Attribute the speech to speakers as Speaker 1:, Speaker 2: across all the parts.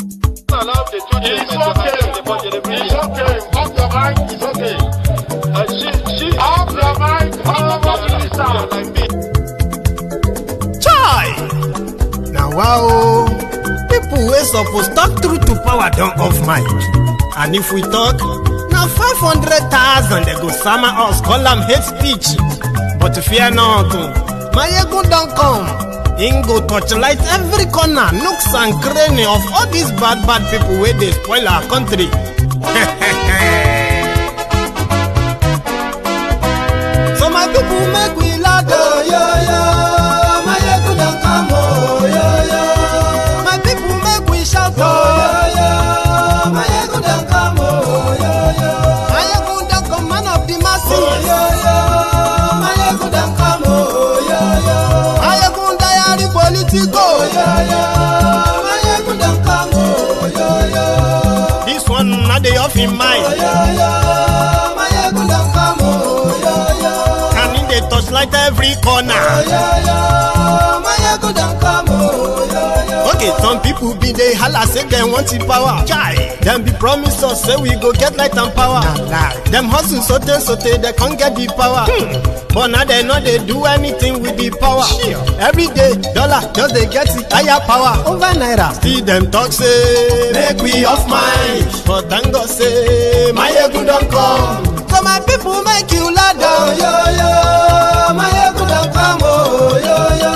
Speaker 1: It's okay. Off your mind, it's okay. Off your mind,
Speaker 2: Chai! Now wow, people wey suppose talk truth to power don't off mic. And if we talk, now 500,000 they go summer us, call them hate speech. But fear not, my ego don't come. Ingo torchlight every corner, nooks and cranny of all these bad people where they spoil our country. So my people make we loud, oh yo yo. My ego don't come, oh yo yo. My people make we shout, oh yo yo. My ego don't come, oh yo yo. My ego don't come, man of the masses, oh yo yo. My ego don't come, oh yo yo. My ego politico, oh yo yo. My ego don't come, oh yo yo. This one not the off in mind, oh yo yo. My ego don't come, oh yo yo. And in the touchlight every corner, oh yo yo. My ego don't come, oh yo yo. Okay, some people be they holla say they want the power. Chai, them be promise us say we go get light and power. Them hustle sote they can't get the power. But now they know they do anything with the power. Every day, dollar just they get it higher power over naira. See them talk say make we off mind, but thank God say my ego don't come. So my people make you loud, oh yo yo. My ego don't come, oh yo yo.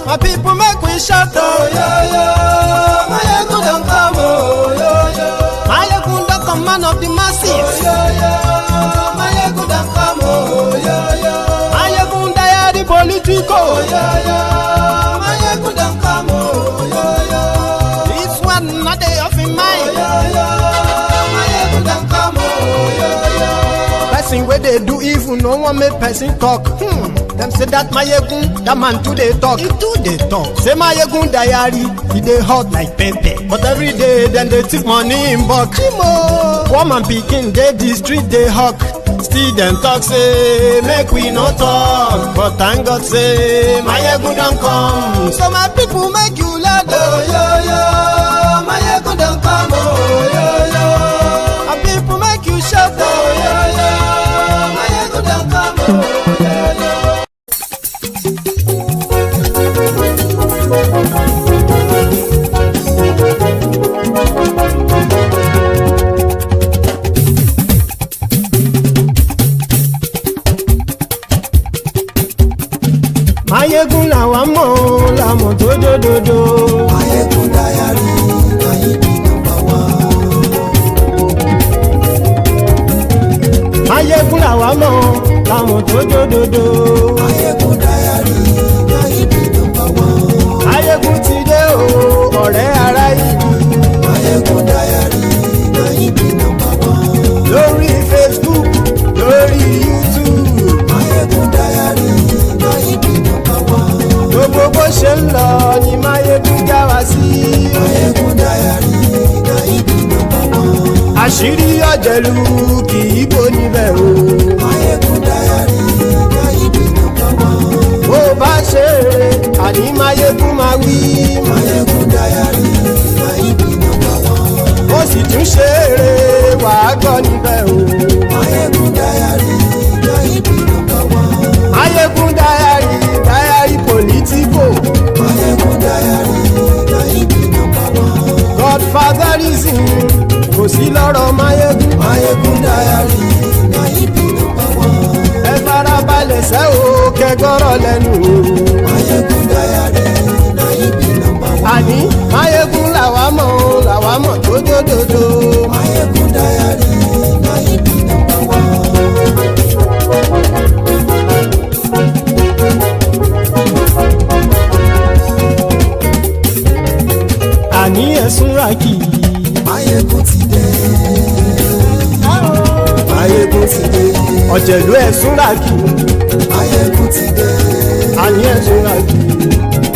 Speaker 2: My people make we shout, oh yo yo. My ego don't come, oh yo yo. My ego don't come, man of the masses, oh yo yo. My ego don't come, oh yo yo. My ego the politico, oh yo yo. My ego don't come, oh yo yo. This one not the off in mind, oh yo yo. My ego don't come, oh yo yo. Person where they do evil, no one make person talk. Them say that my egun, that man too they talk. He too they talk. Say my egun diary, he they hot like pepper. But every day then they take money in bulk. Woman picking, they the street they hawk. Still them talk say make we no talk. But thank God say my egun don't come. So my people make you loud, oh yo yo. My egun don't come, oh yo yo. My people make you shout, oh yo yo. My egun don't come, oh yo yo. Mayegun làwa mọ̀ làmọ̀ tó dòdòdò. Mayegun dayari Nayibi number one. Mayegun làwa mọ̀ làmọ̀ tó dòdòdò. Mayegun dayari Nayibi number one. Mayegun ti dé o ọ̀rẹ́ ara ìlú. Mayegun dayari Nayibi number one. Lórí Facebook lórí YouTube. Mayegun dayari Nayibi number one. Gbogbo bó ṣe ń lọ ni Mayegun já wa sí. Mayegun dayari Nayibi number one. Àṣírí ọ̀jẹ̀lú kì í bò níbẹ̀ o. Mayegun dayari Nayibi number one. Bó bá ṣe eré àní Mayegun máa wí. Mayegun dayari Nayibi number one. Ó sì tún ṣe eré wàá gbọ́ níbẹ̀ o. Mayegun dayari Nayibi number one. Mayegun dayari politico. Mayegun dayari Nayibi number one. Godfatherism kò sí lọ́rọ̀ Mayegun. Mayegun dayari Nayibi number one. Ẹ farabalẹ̀ sẹ́ o kẹgọ́rọ̀ lẹ́nu o. Mayegun dayari Nayibi number one. Àní Mayegun làwa mọ̀ tó dòdòdò. Mayegun dayari Nayibi number one. Àní ẹ̀sùn ràkì. Mayegun ti dé. Mayegun ti dé. Ọ̀jẹ̀lú ẹ̀sùn ràkì. Mayegun ti dé. Àní ẹ̀sùn ràkì.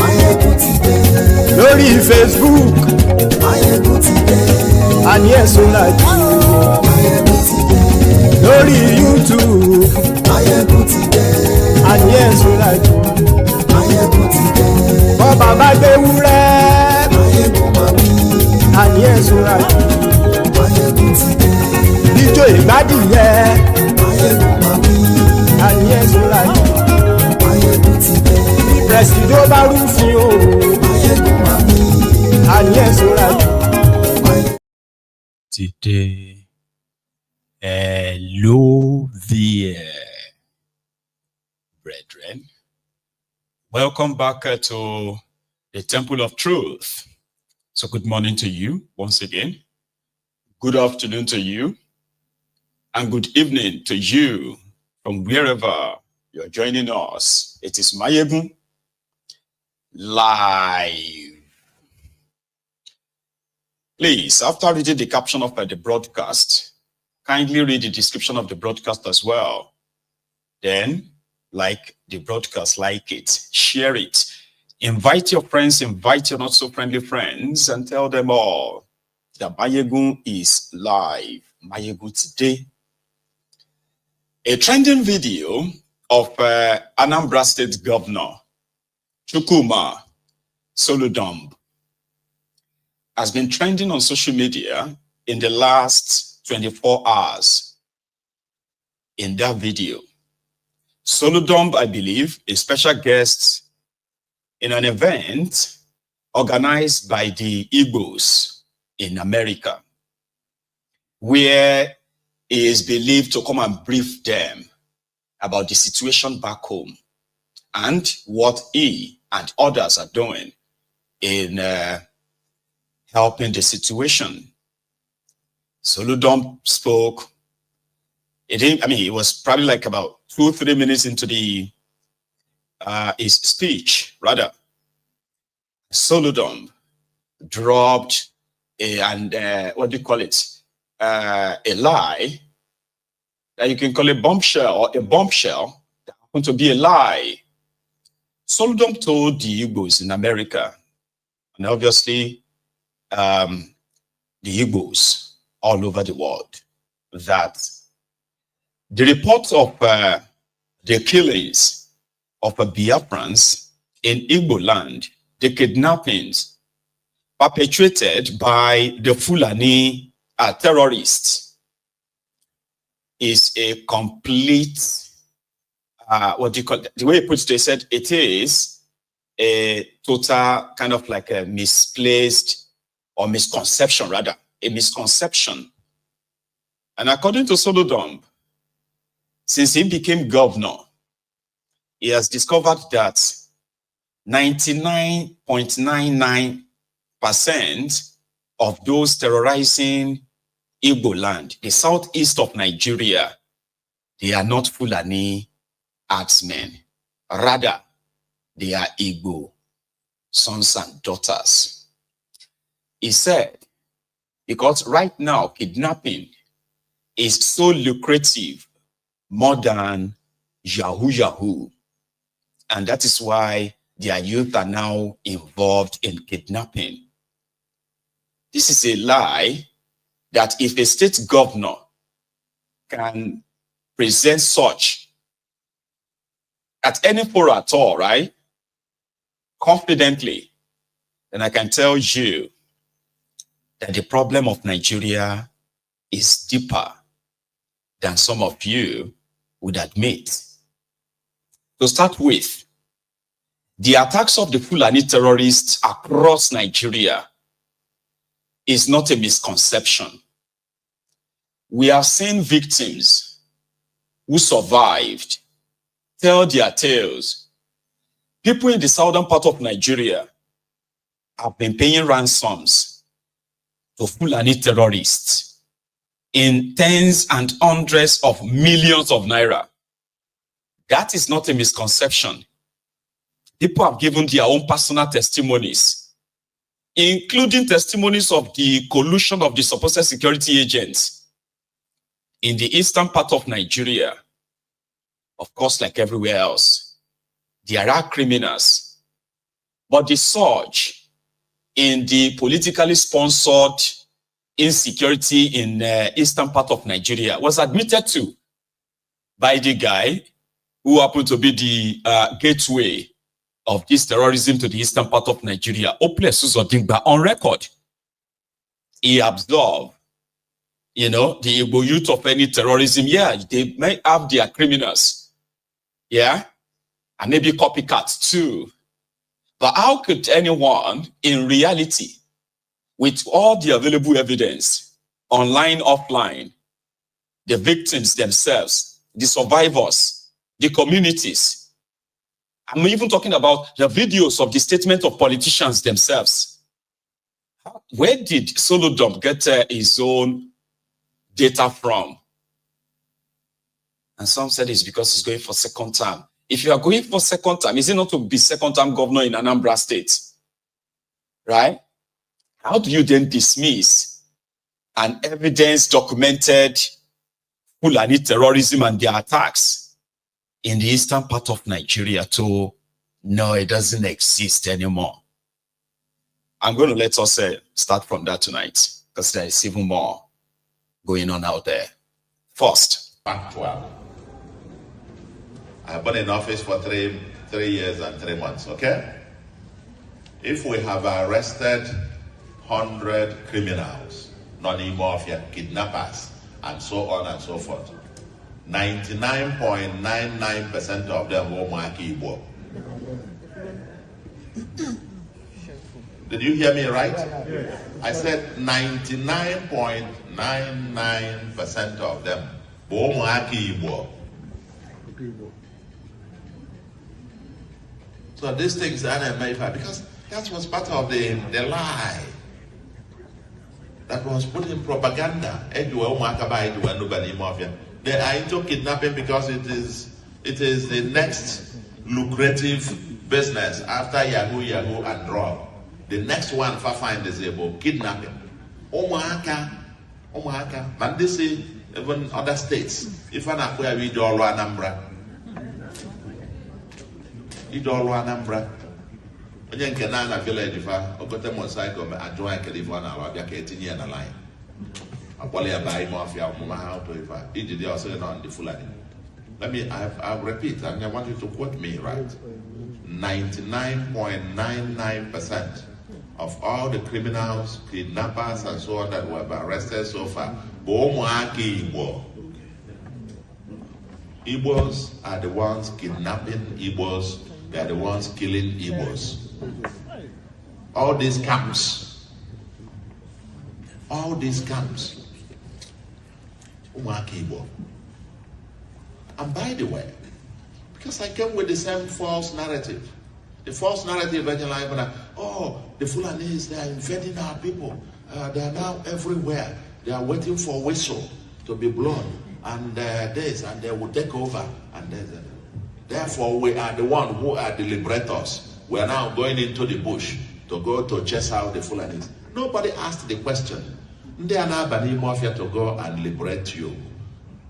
Speaker 2: Mayegun ti dé. Lórí Facebook. Mayegun ti dé. Àní ẹ̀sùn ràkì. Mayegun ti dé. Lórí YouTube. Mayegun ti dé. Àní ẹ̀sùn ràkì. Mayegun ti dé. Bọ́ bàbá gbé wúrẹ́. Mayegun máa wí. àní ẹ̀sùn àjò. Ijó ìgbádìyẹ, àní ẹ̀sùn àjò. Prẹ̀sìdó bá rúfin o, àní ẹ̀sùn àjò.
Speaker 3: Today, hello there, brethren. Welcome back to the Temple of Truth. So good morning to you once again. Good afternoon to you. And good evening to you from wherever you're joining us. It is Mayegun live. Please, after reading the caption of the broadcast, kindly read the description of the broadcast as well. Then, like the broadcast, like it, share it. Invite your friends, invite your not-so-friendly friends, and tell them all that Mayegun is live. Mayegun today. A trending video of Anambra State Governor Chuckwudu Soludo has been trending on social media in the last 24 hours. In that video, Soludo, I believe, a special guest in an event organized by the Igbos in America, where he is believed to come and brief them about the situation back home and what he and others are doing in helping the situation. Soludo spoke. It was probably like about 2-3 minutes into the his speech, rather. Soludo dropped a lie that you can call a bombshell, or a bombshell that happened to be a lie. Soludo told the Igbos in America, and obviously the Igbos all over the world, that the report of the killings of Biafrans in Igboland, the kidnappings perpetrated by the Fulani terrorists, is a complete, the way he puts it, he said it is a total kind of like a misplaced, or misconception rather, a misconception. And according to Soludo, since he became governor, he has discovered that 99.99% of those terrorizing Igboland, the southeast of Nigeria, they are not Fulani herdsmen. Rather, they are Igbo sons and daughters. He said, because right now kidnapping is so lucrative, more than Yahoo. And that is why their youth are now involved in kidnapping. This is a lie that if a state governor can present such at any forum at all, right, confidently, then I can tell you that the problem of Nigeria is deeper than some of you would admit. To start with, the attacks of the Fulani terrorists across Nigeria is not a misconception. We have seen victims who survived tell their tales. People in the southern part of Nigeria have been paying ransoms to Fulani terrorists in tens and hundreds of millions of naira. That is not a misconception. People have given their own personal testimonies, including testimonies of the collusion of the supposed security agents in the eastern part of Nigeria. Of course, like everywhere else, there are criminals. But the surge in the politically sponsored insecurity in eastern part of Nigeria was admitted to by the guy who happened to be the gateway of this terrorism to the eastern part of Nigeria, Ople Susodingba, on record. he absolved, the Igbo youth of any terrorism. Yeah, they may have their criminals. Yeah, and maybe copycats too. But how could anyone, in reality, with all the available evidence, online, offline, the victims themselves, the survivors, the communities, I'm even talking about the videos of the statement of politicians themselves. Where did Soludo get his own data from? And some said it's because he's going for second term. If you are going for second term, is it not to be second term governor in Anambra State? Right? How do you then dismiss an evidence documented Fulani terrorism and their attacks in the eastern part of Nigeria to no, it doesn't exist anymore? I'm going to let us start from that tonight because there is even more going on out there. First,
Speaker 4: factual. I have been in office for three years and 3 months, okay? If we have arrested 100 criminals, non-mafia, kidnappers, and so on and so forth, 99.99% of them were Igbo. Did you hear me right? I said 99.99% of them were Igbo. So these things are made because that was part of the lie that was put in propaganda. They are into kidnapping because it is the next lucrative business after Yahoo and drug. The next one for find is about kidnapping. And this is even other states. If I'm not where we do all Anambra. Onye nke na village fa ogote motorcycle me adjoin California na abia ka etinye na line. Akwali ya bai mafia mama how to ifa. Iji dey also on the Fulani. I'll repeat, and I want you to quote me right. 99.99% of all the criminals, kidnappers, and so on that were arrested so far, Igbos are the ones kidnapping Igbos. They are the ones killing Igbos. All these camps. Igbo. And by the way, because I came with the same false narrative. The false narrative, the Fulanis, they are invading our people. They are now everywhere. They are waiting for whistle to be blown. And and they will take over. And therefore, we are the ones who are the liberators. We are now going into the bush to go to chase out the Fulanis. Nobody asked the question. They are now banning mafia to go and liberate you.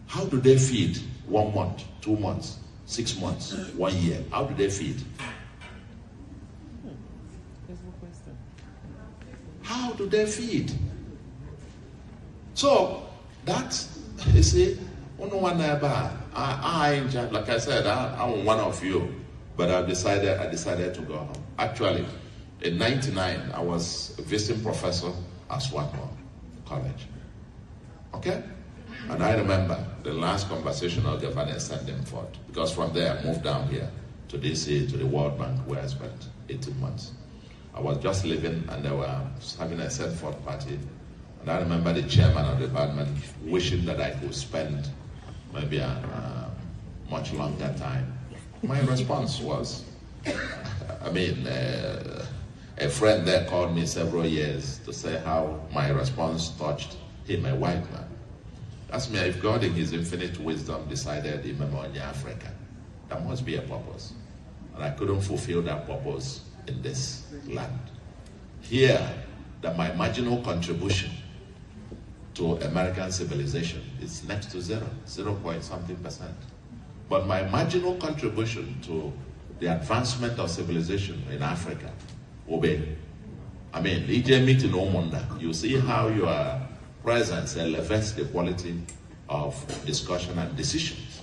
Speaker 4: How do they feed 1 month, 2 months, 6 months, 1 year? How do they feed? How do they feed? So that you see, like I said, I'm one of you, but I decided to go home. Actually, in '99, I was a visiting professor at Swarthmore College. Okay? And I remember the last conversation of the Ghanaians sent them forth, because from there I moved down here to DC, to the World Bank, where I spent 18 months. I was just leaving and they were having a set forth party. And I remember the chairman of the department wishing that I could spend maybe a much longer time. My response was, a friend there called me several years to say how my response touched him, a white man. Asked me if God in his infinite wisdom decided in Memoria Africa, there must be a purpose. And I couldn't fulfill that purpose in this land. Here, that my marginal contribution to American civilization is next to 0.something%. But my marginal contribution to the advancement of civilization in Africa will be, you see how your presence elevates the quality of discussion and decisions,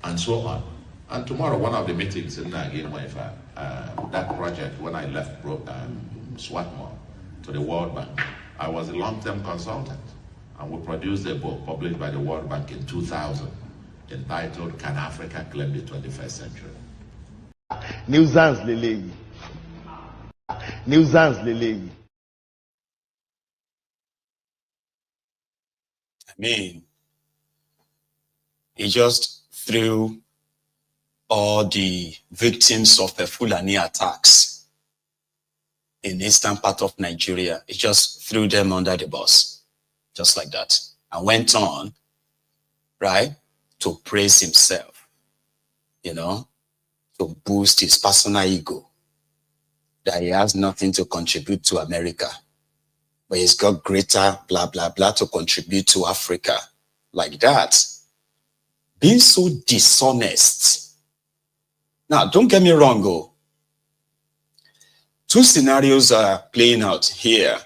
Speaker 4: and so on. And tomorrow, one of the meetings in that project, when I left Swarthmore to the World Bank, I was a long-term consultant, and we produced a book published by the World Bank in 2000 entitled Can Africa Claim the 21st Century?
Speaker 5: Nuisance Lele. Nuisance Lele.
Speaker 3: I mean, he just threw all the victims of the Fulani attacks in the eastern part of Nigeria. He just threw them under the bus, just like that, and went on, right, to praise himself, you know, to boost his personal ego, that he has nothing to contribute to America, but he's got greater blah, blah, blah to contribute to Africa, like that. Being so dishonest. Now, don't get me wrong, oh. Two scenarios are playing out here,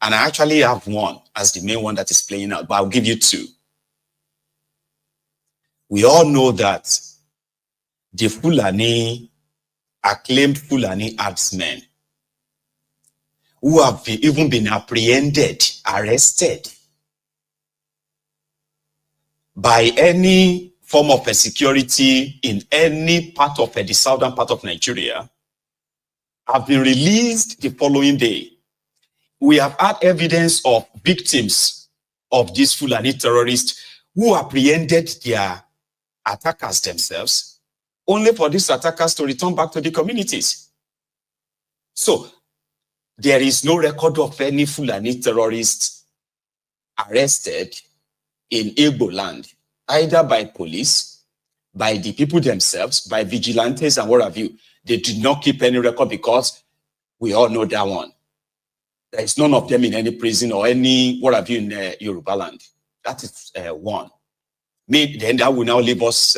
Speaker 3: and I actually have one as the main one that is playing out, but I'll give you two. We all know that the Fulani, acclaimed Fulani herdsmen, who have even been apprehended, arrested by any form of security in any part of the southern part of Nigeria, have been released the following day. We have had evidence of victims of these Fulani terrorists who apprehended their attackers themselves, only for these attackers to return back to the communities. So, there is no record of any Fulani terrorists arrested in Igboland, either by police, by the people themselves, by vigilantes and what have you. They did not keep any record because we all know that one. There is none of them in any prison or any what have you in Yoruba land. That is one. Maybe then that will now leave us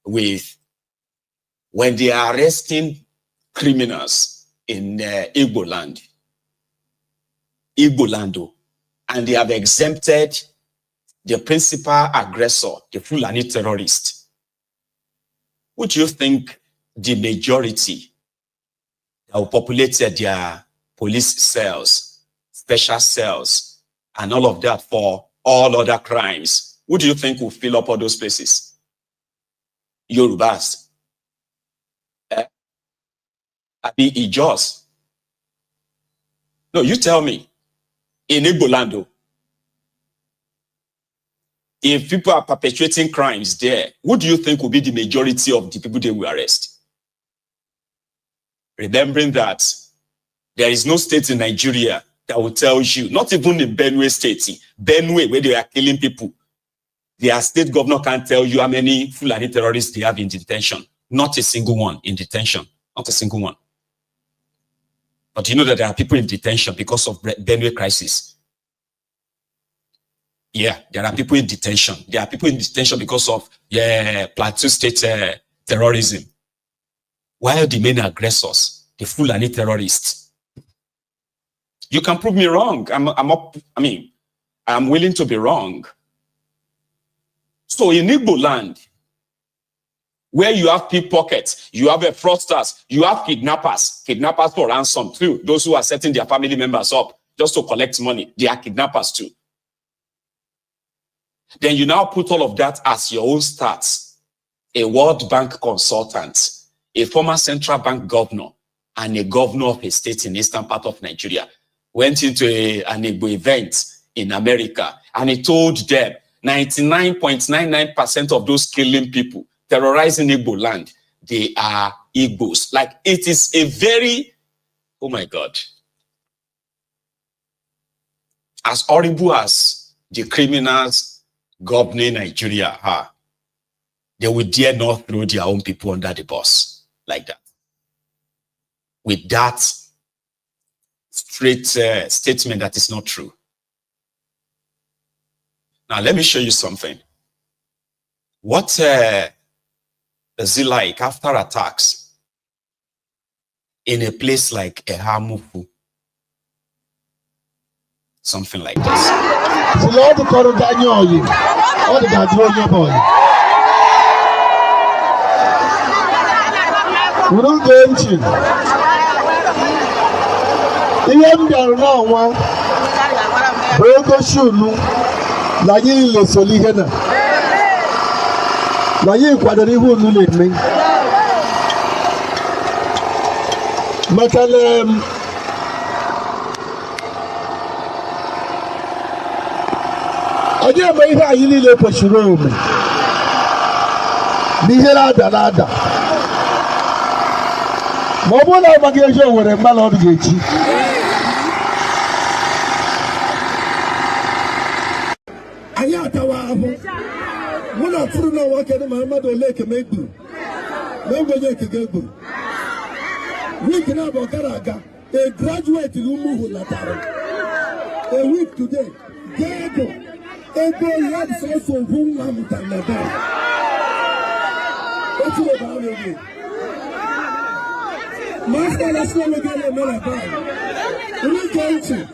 Speaker 3: with when they are arresting criminals in Igboland, and they have exempted the principal aggressor, the Fulani terrorist. Would you think the majority that will populate their police cells, special cells, and all of that for all other crimes, who do you think will fill up all those places? Yorubas. Abi Ijos. No, you tell me. In Igboland, if people are perpetrating crimes there, who do you think will be the majority of the people they will arrest? Remembering that there is no state in Nigeria that will tell you, not even in Benue State, Benue, where they are killing people, their state governor can't tell you how many Fulani terrorists they have in detention. Not a single one in detention. Not a single one. But you know that there are people in detention because of Benue crisis. Yeah, there are people in detention. There are people in detention because of Plateau State terrorism. While the main aggressors, the Fulani terrorists, you can prove me wrong. I'm willing to be wrong. So in Igboland, where you have pickpockets, you have fraudsters, you have kidnappers for ransom too. Those who are setting their family members up just to collect money, they are kidnappers too. Then you now put all of that as your own stats. A World Bank consultant, a former central bank governor, and a governor of a state in the eastern part of Nigeria went into an Igbo event in America, and he told them 99.99% of those killing people, terrorizing Igbo land, they are Igbos. Like, it is a very, oh my God. As horrible as the criminals governing Nigeria are, they will dare not throw their own people under the bus like that. With that straight statement that is not true. Now, let me show you something. What is it like after attacks in a place like Ehamufu? Something like this.
Speaker 6: Bogo Shulu, Layi Le Solihena, Layi Quadribu Nuleme, Makalem. I didn't make her really le Poshuro. Nihera Dalada. Mobile Magazine with a malod gate. Ayatawa, one of two no one can Mamma Lake make do. Nobody can get good. We can have a Garaga, a graduate Lumu Lataro. A week today, Gago. Ego led also whom I'm talking about. What's it about again? Master, let's not get a man about. You don't get it.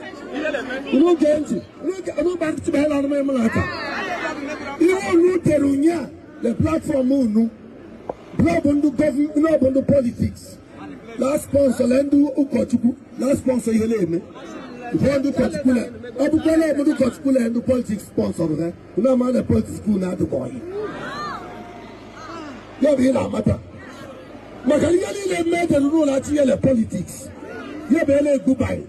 Speaker 6: You don't get it. You don't back to the hell out of my malata. You don't know the platform, no. Blood on the government, blood on the politics. Last sponsor, Lendu Ukochuku, last sponsor, Helene. If you do particular, I will tell you to particular and do politics sponsor. You know, man, the politics school now to boy. You have here a matter. Macariani made the rule at the politics. You have a goodbye.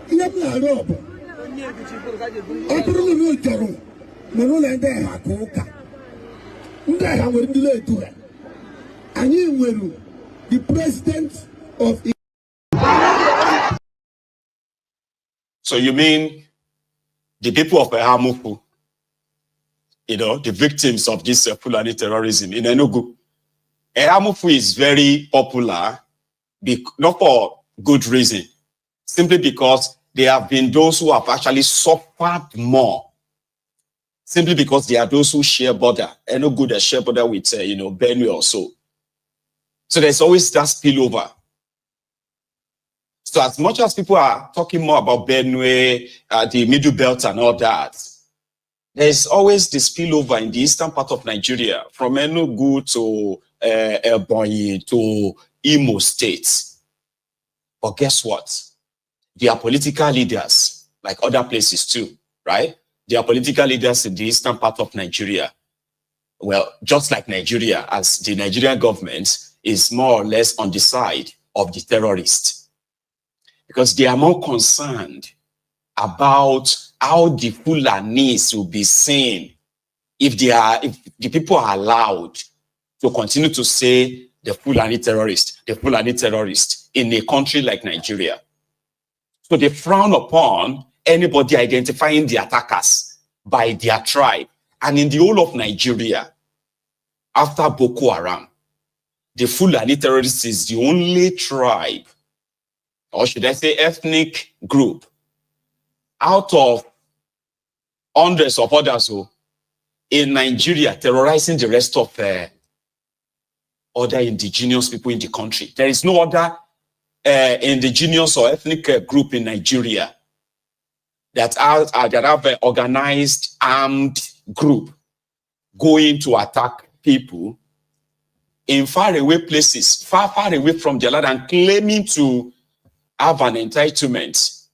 Speaker 6: You have a rob. I put a little journal. No, and there, Hakoka. There, I will delay to it. And you will, the president of.
Speaker 3: So you mean the people of Ehamufu, you know, the victims of this Fulani terrorism in Enugu. Ehamufu is very popular, not for good reason, simply because there have been those who have actually suffered more, simply because there are those who share border. Enugu, they share border with, you know, Benue or so. So there's always that spillover. So as much as people are talking more about Benue, the Middle Belt and all that, there's always the spillover in the eastern part of Nigeria, from Enugu to Ebonyi to Imo states. But guess what? They are political leaders, like other places too, right? They are political leaders in the eastern part of Nigeria. Well, just like Nigeria, as the Nigerian government is more or less on the side of the terrorists. Because they are more concerned about how the Fulanis will be seen if the people are allowed to continue to say the Fulani terrorist in a country like Nigeria. So they frown upon anybody identifying the attackers by their tribe. And in the whole of Nigeria, after Boko Haram, the Fulani terrorists is the only tribe, or should I say ethnic group, out of hundreds of others who in Nigeria terrorizing the rest of other indigenous people in the country. There is no other indigenous or ethnic group in Nigeria that have an organized armed group going to attack people in faraway places, far away from their land, and claiming to have an entitlement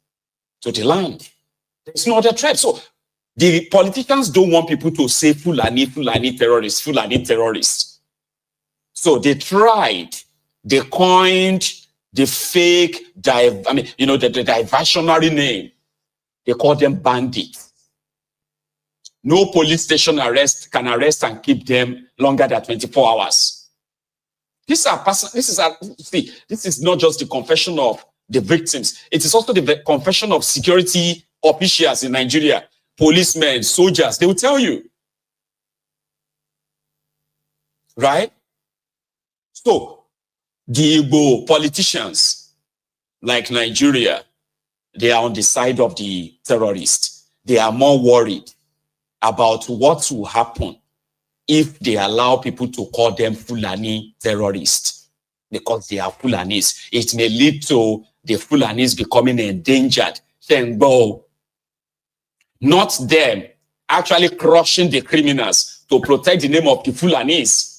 Speaker 3: to the land. There's no other tribe. So the politicians don't want people to say Fulani terrorists. So they coined the fake, the diversionary name. They call them bandits. No police station can arrest and keep them longer than 24 hours. This is not just the confession of the victims. It is also the confession of security officials in Nigeria, policemen, soldiers. They will tell you. Right? So, the Igbo politicians, like Nigeria, they are on the side of the terrorists. They are more worried about what will happen if they allow people to call them Fulani terrorists, because they are Fulanis. It may lead to the Fulanis becoming endangered. Then go. Not them actually crushing the criminals to protect the name of the Fulanis.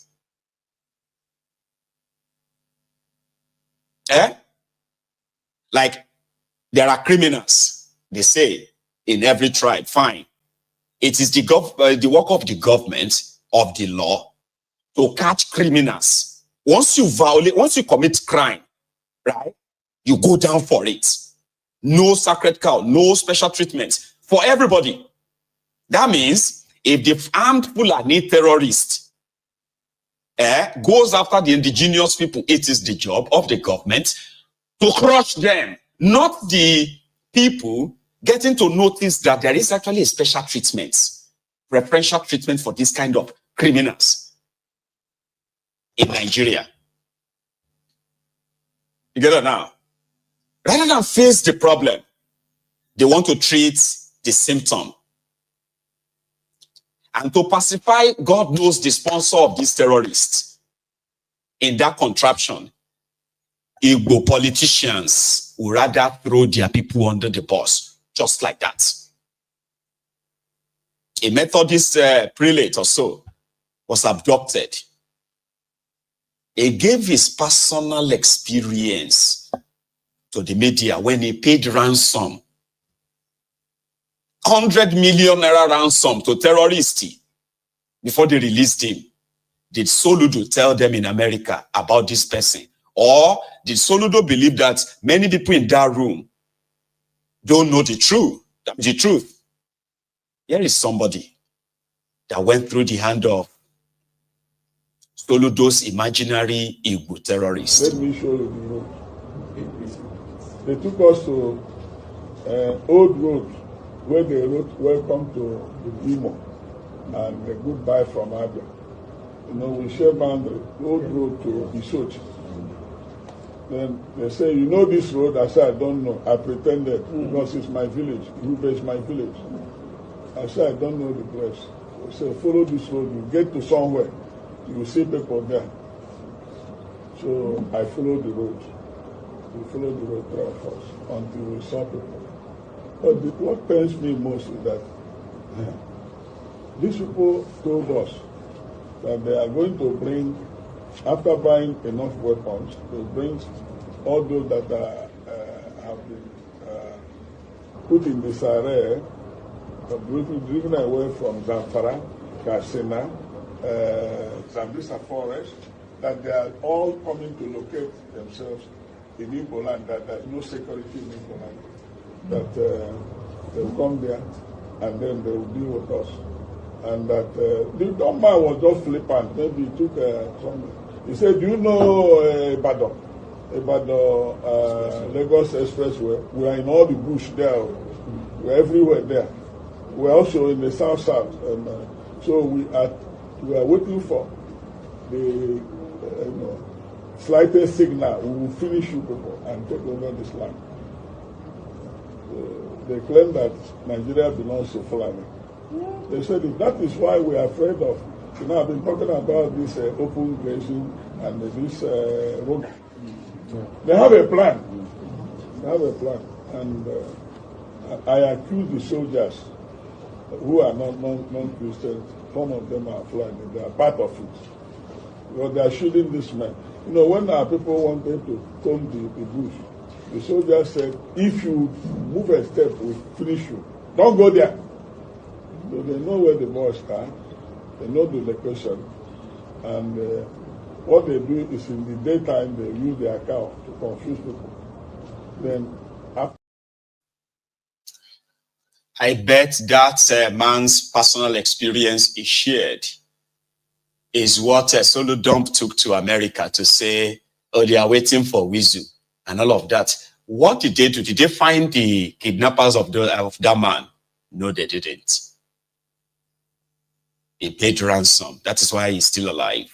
Speaker 3: Like, there are criminals they say, in every tribe, fine. It is the work of the government, of the law, to catch criminals. Once you commit crime, right, you go down for it. No sacred cow, no special treatment for everybody. That means if the armed Fulani terrorist goes after the indigenous people, it is the job of the government to crush them, not the people getting to notice that there is actually a special treatment, preferential treatment for this kind of criminals in Nigeria. You get it now? Rather than face the problem, they want to treat the symptom. And to pacify, God knows the sponsor of these terrorists. In that contraption, Igbo politicians would rather throw their people under the bus, just like that. A Methodist prelate or so was abducted. He gave his personal experience to the media when he paid ransom. 100 million naira ransom to terrorists before they released him. Did Soludo tell them in America about this person? Or did Soludo believe that many people in that room don't know the truth? Here is somebody that went through the hand of Soludo's imaginary Igbo terrorist.
Speaker 6: Let me show you the road. They took us to old road where they wrote welcome to the Imo and a goodbye from Abia. You know, we share boundary, old road to Isochi. Then they say, you know this road? I said, I don't know. I pretended because it's my village. Rube is my village. I said, I don't know the place. They said, follow this road. You get to somewhere. You will see people there. So I followed the road. We followed the road through us until we saw people. But what pains me most is that these people told us that they are going to bring, after buying enough weapons, to bring all those that have been put in disarray, driven away from Zamfara, Katsina, Zambisa forest, that they are all coming to locate themselves in Igboland, that there's no security in Igboland, that they'll come there and then they will deal with us. And that the young man was just flippant. Maybe he took some. He said, do you know Ibadan, Lagos Expressway? We are in all the bush there. We're everywhere there. We're also in the south. And so we are waiting for the slightest signal. We will finish you people and take over this land. They claim that Nigeria belongs to Fulani. They said if that is why we are afraid of, you know, I've been talking about this open grazing and this road. They have a plan. They have a plan. And I accuse the soldiers who are not non-Christians. Some of them are Fulani. They are part of it. Because they are shooting this man. You know, when our people wanted to comb the bush, the soldiers said, if you move a step, we'll finish you. Don't go there. So they know where the boys are. They know the location. And what they do is in the daytime, they use their cow to confuse people. Then after
Speaker 3: I bet that man's personal experience he shared is what Soludo took to America to say, oh, they are waiting for Wizu and all of that. What did they do? Did they find the kidnappers of that man? No, they didn't. He paid ransom. That is why he's still alive.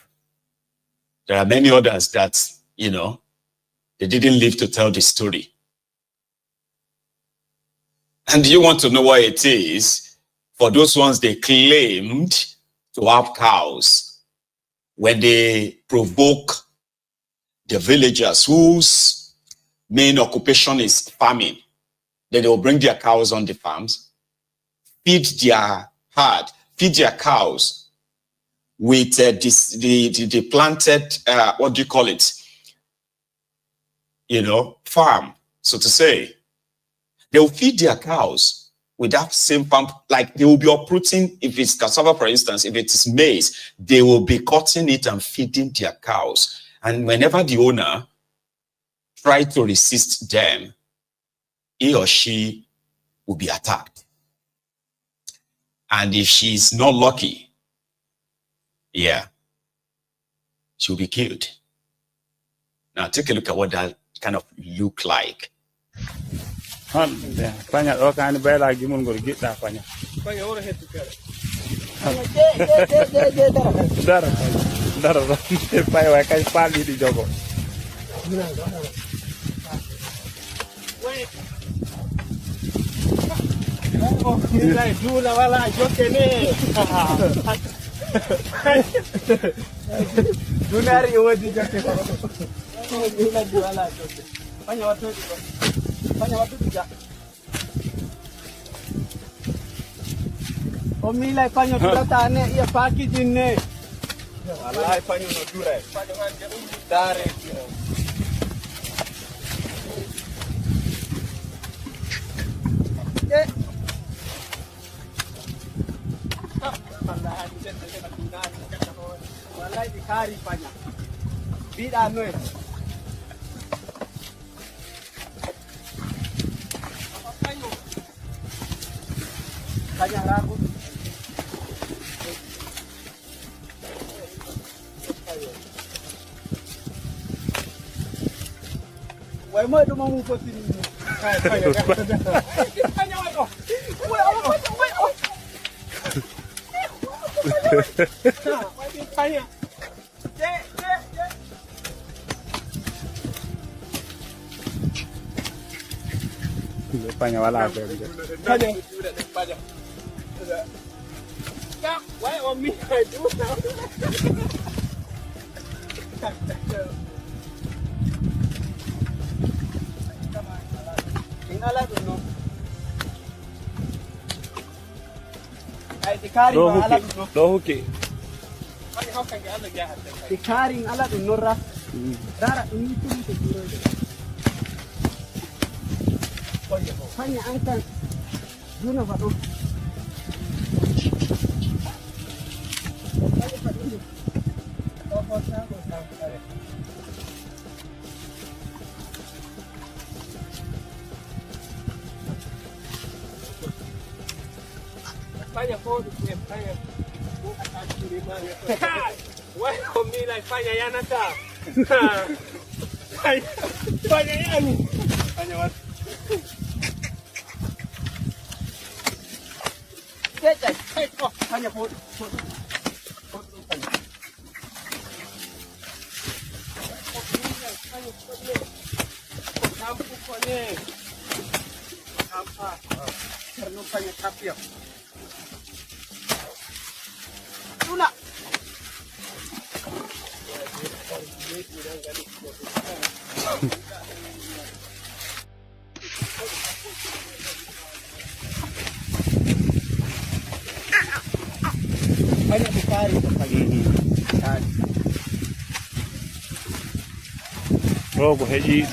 Speaker 3: There are many others that, you know, they didn't live to tell the story. And you want to know what it is? For those ones they claimed to have cows, when they provoke the villagers whose main occupation is farming, then they will bring their cows on the farms, feed their herd, feed their cows with the planted, what do you call it? You know, farm, so to say. They will feed their cows with that same pump. Like they will be uprooting, if it's cassava, for instance, if it is maize, they will be cutting it and feeding their cows. And whenever the owner tries to resist them, he or she will be attacked. And if she's not lucky, yeah, she'll be killed. Now take a look at what that kind of look like.
Speaker 2: Omila panyo tulata ne ia paki jinne. Wallahi panyo no dure. Dare. Wallahi dikari panyo. Bida no. Panyo ragu. Why mo do mo po tin? Kaya. Panyo ako. Panyo. Panyo wala ako. Panyo. Why on me I do now? Ingala no. Ay dikari ala no. Lohuki. Ay how can get ala gahat. Dikari ala no ra. Dara ini tu duro. Hanya angkat. Guna ba to? Fanya foto fanya. Why on me like fanya yana ta? Fanya yani. Fanya what? Fanya foto. Campo kone. Campa. Karena fanya tapia. Tuna. Banyak dikari pagi ini. Rogo heji.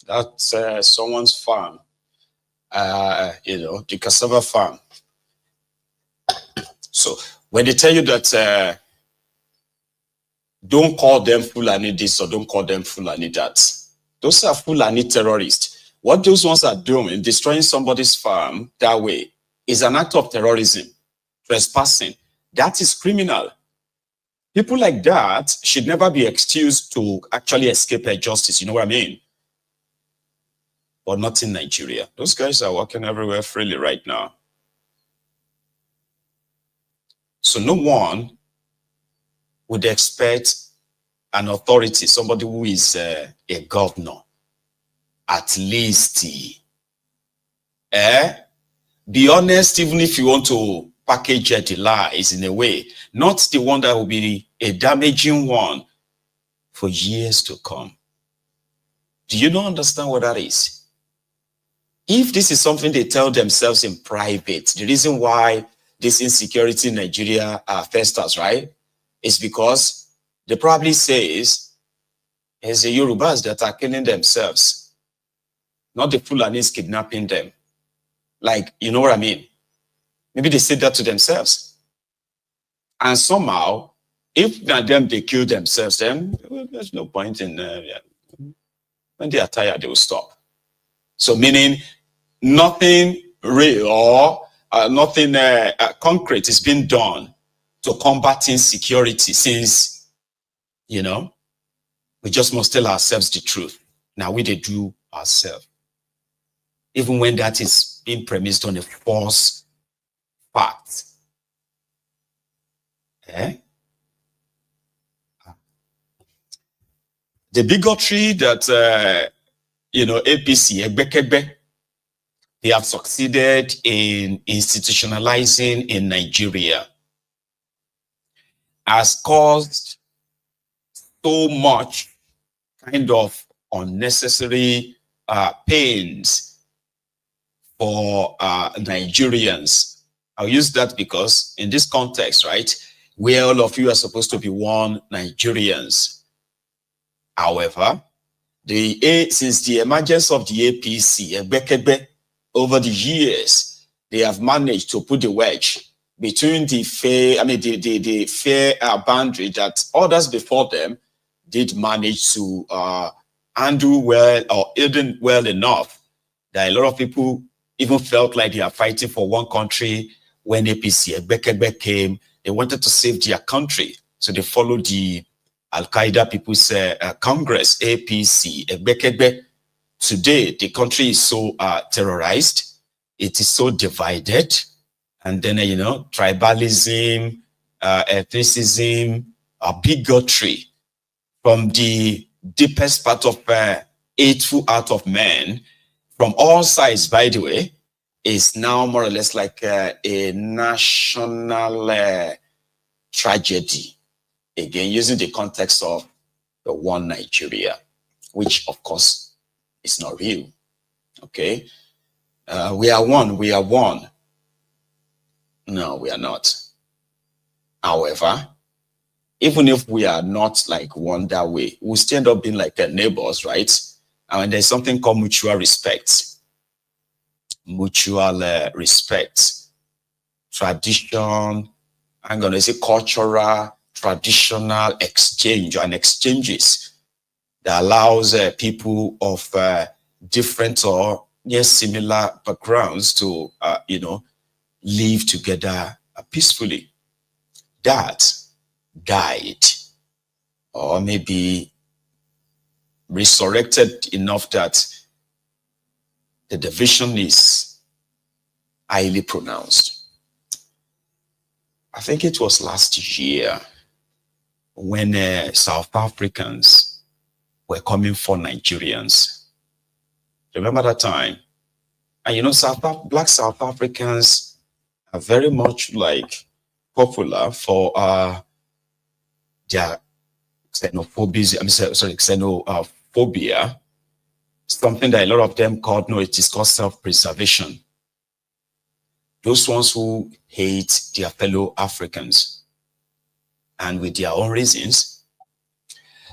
Speaker 3: That's someone's farm. The cassava farm. So when they tell you that don't call them Fulani this or don't call them Fulani that, those are Fulani terrorists. What those ones are doing, destroying somebody's farm that way, is an act of terrorism, trespassing. That is criminal. People like that should never be excused to actually escape justice. You know what I mean? But not in Nigeria. Those guys are walking everywhere freely right now. So no one would expect an authority, somebody who is a governor, at least, be honest, even if you want to package the lies in a way, not the one that will be a damaging one for years to come. Do you not understand what that is? If this is something they tell themselves in private, the reason why this insecurity in Nigeria festers, right, is because they probably says it's the Yorubas that are killing themselves. not the Fulanis kidnapping them. Like, you know what I mean? Maybe they said that to themselves. And somehow, if not them, they kill themselves, then there's no point in, when they are tired, they will stop. So meaning nothing real or nothing concrete is being done to combat insecurity since, you know, we just must tell ourselves the truth. Now we they do ourselves. Even when that is being premised on a false fact. Eh? The bigotry that, you know, APC, Egbekegbe, they have succeeded in institutionalizing in Nigeria has caused so much kind of unnecessary pains for Nigerians. I'll use that because in this context, right, where all of you are supposed to be one Nigerians. However, since the emergence of the APC, Egbekegbe, over the years, they have managed to put the wedge between the fair, the fair boundary that others before them did manage to handle well, or even well enough that a lot of people even felt like they are fighting for one country. When APC, Egbekegbe came, they wanted to save their country. So they followed the Al-Qaeda People's Congress, APC, Egbekegbe. Today, the country is so terrorized. It is so divided. And then, you know, tribalism, ethnicism, bigotry from the deepest part of hateful heart of men, from all sides, by the way, is now more or less like a national tragedy. Again, using the context of the one Nigeria, which of course is not real. Okay, we are one. We are one. No, we are not. However, even if we are not like one that way, we still end up being like neighbors, right? And there's something called mutual respect. Mutual respect, tradition, I'm going to say cultural, traditional exchange and exchanges that allows people of different or near similar backgrounds to, you know, live together peacefully. That died, or maybe resurrected enough that the division is highly pronounced. I think it was last year when South Africans were coming for Nigerians. Remember that time? And you know, Black South Africans are very much like popular for their xenophobia, something that a lot of them called, no, it is called self-preservation. Those ones who hate their fellow Africans, and with their own reasons.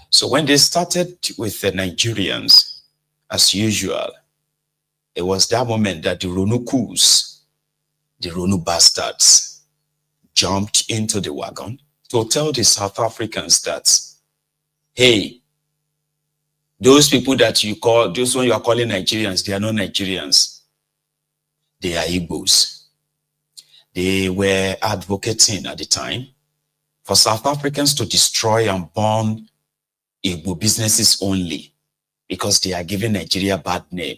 Speaker 3: So when they started with the Nigerians, as usual, it was that moment that the Ronukus, the Ronu bastards, jumped into the wagon to tell the South Africans that, hey, those people that you call, those one you are calling Nigerians, they are not Nigerians. They are Igbos. They were advocating at the time for South Africans to destroy and burn Igbo businesses only because they are giving Nigeria a bad name.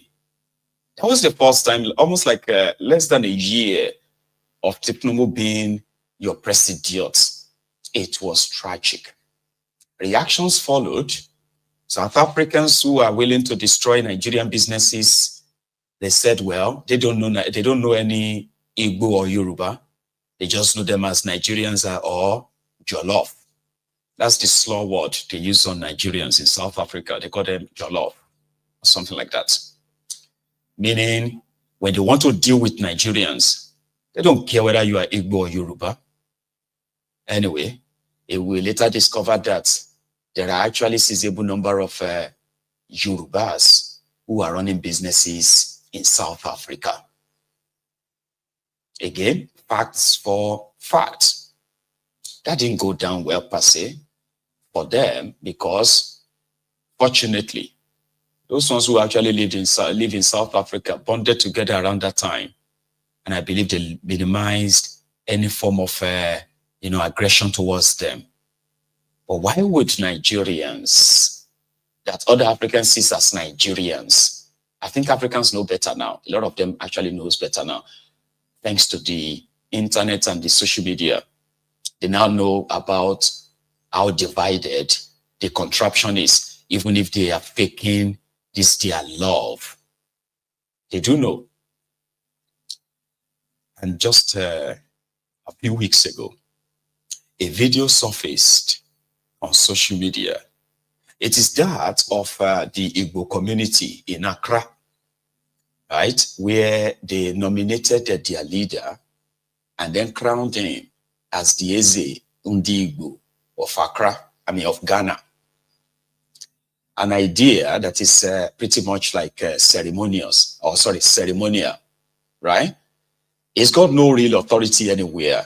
Speaker 3: That was the first time, almost like less than a year of Tipnumu being your president. It was tragic. Reactions followed. South Africans who are willing to destroy Nigerian businesses, they said, well, they don't know any Igbo or Yoruba. They just know them as Nigerians or Jollof. That's the slur word they use on Nigerians in South Africa. They call them Jollof or something like that. Meaning, when they want to deal with Nigerians, they don't care whether you are Igbo or Yoruba. Anyway, it will later discover that there are actually a sizable number of Yorubas who are running businesses in South Africa. Again, facts for facts. That didn't go down well per se for them because, fortunately, those ones who actually live in South Africa bonded together around that time, and I believe they minimized any form of aggression towards them. But why would Nigerians, that other Africans see as Nigerians, I think Africans know better now. A lot of them actually knows better now, thanks to the internet and the social media. They now know about how divided the contraption is, even if they are faking this their love. They do know. And just a few weeks ago, a video surfaced on social media. It is that of the Igbo community in Accra, right, where they nominated their leader and then crowned him as the Eze Igbo of Accra, of Ghana. An idea that is pretty much like ceremonial, right? He's got no real authority anywhere.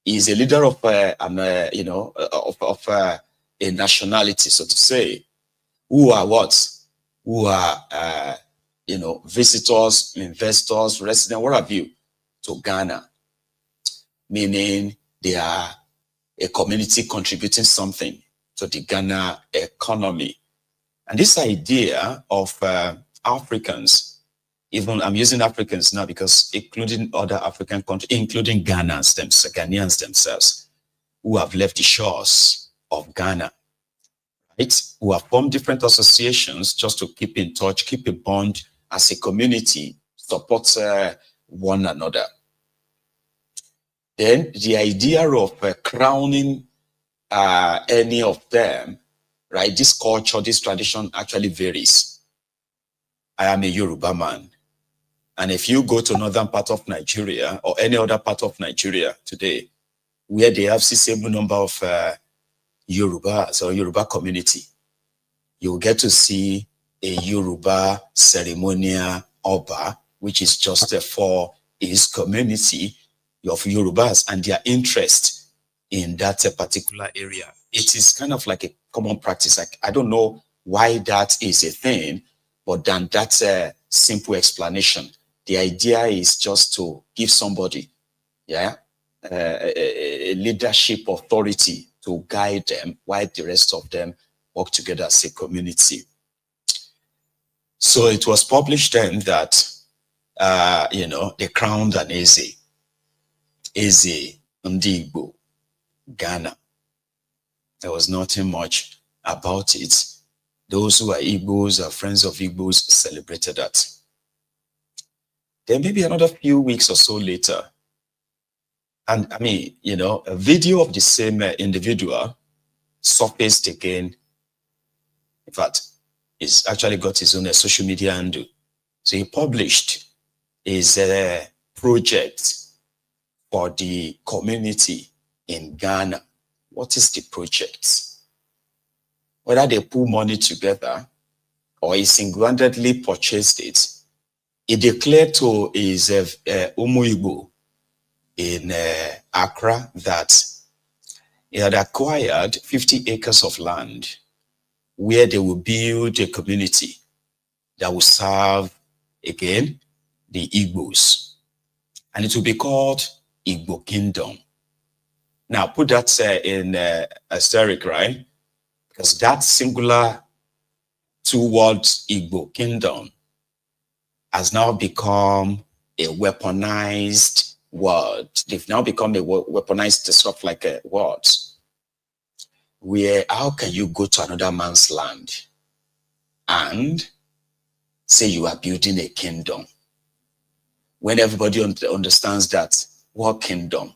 Speaker 3: He's a leader of a nationality, so to say, who are what? Who are, visitors, investors, residents, what have you, to Ghana. Meaning they are a community contributing something to the Ghana economy. And this idea of Africans, even I'm using Africans now because including other African countries, including Ghanaians themselves, who have left the shores of Ghana, right? Who have formed different associations just to keep in touch, keep a bond as a community, support one another. Then the idea of crowning any of them, right? This culture, this tradition actually varies. I am a Yoruba man. And if you go to northern part of Nigeria or any other part of Nigeria today, where they have the same number of Yorubas or Yoruba community, you'll get to see a Yoruba ceremonial Oba, which is just for his community of Yorubas and their interest in that particular area. It is kind of like a common practice. Like, I don't know why that is a thing, but then that's a simple explanation. The idea is just to give somebody, a leadership authority to guide them while the rest of them work together as a community. So it was published then that, they crowned an Eze Igbo Ghana. There was nothing much about it. Those who are Igbos, are friends of Igbos, celebrated that. Then maybe another few weeks or so later, and a video of the same individual surfaced again. In fact, he's actually got his own social media handle. So he published his project for the community in Ghana. What is the project? Whether they pull money together or he single-handedly purchased it, he declared to his Igbo in Accra that he had acquired 50 acres of land where they will build a community that will serve, again, the Igbos. And it will be called Igbo Kingdom. Now, put that in asterisk, right? Because that singular two words, Igbo Kingdom, has now become a weaponized word. They've now become a weaponized stuff like a word. Where, how can you go to another man's land and say you are building a kingdom when everybody understands that? What kingdom?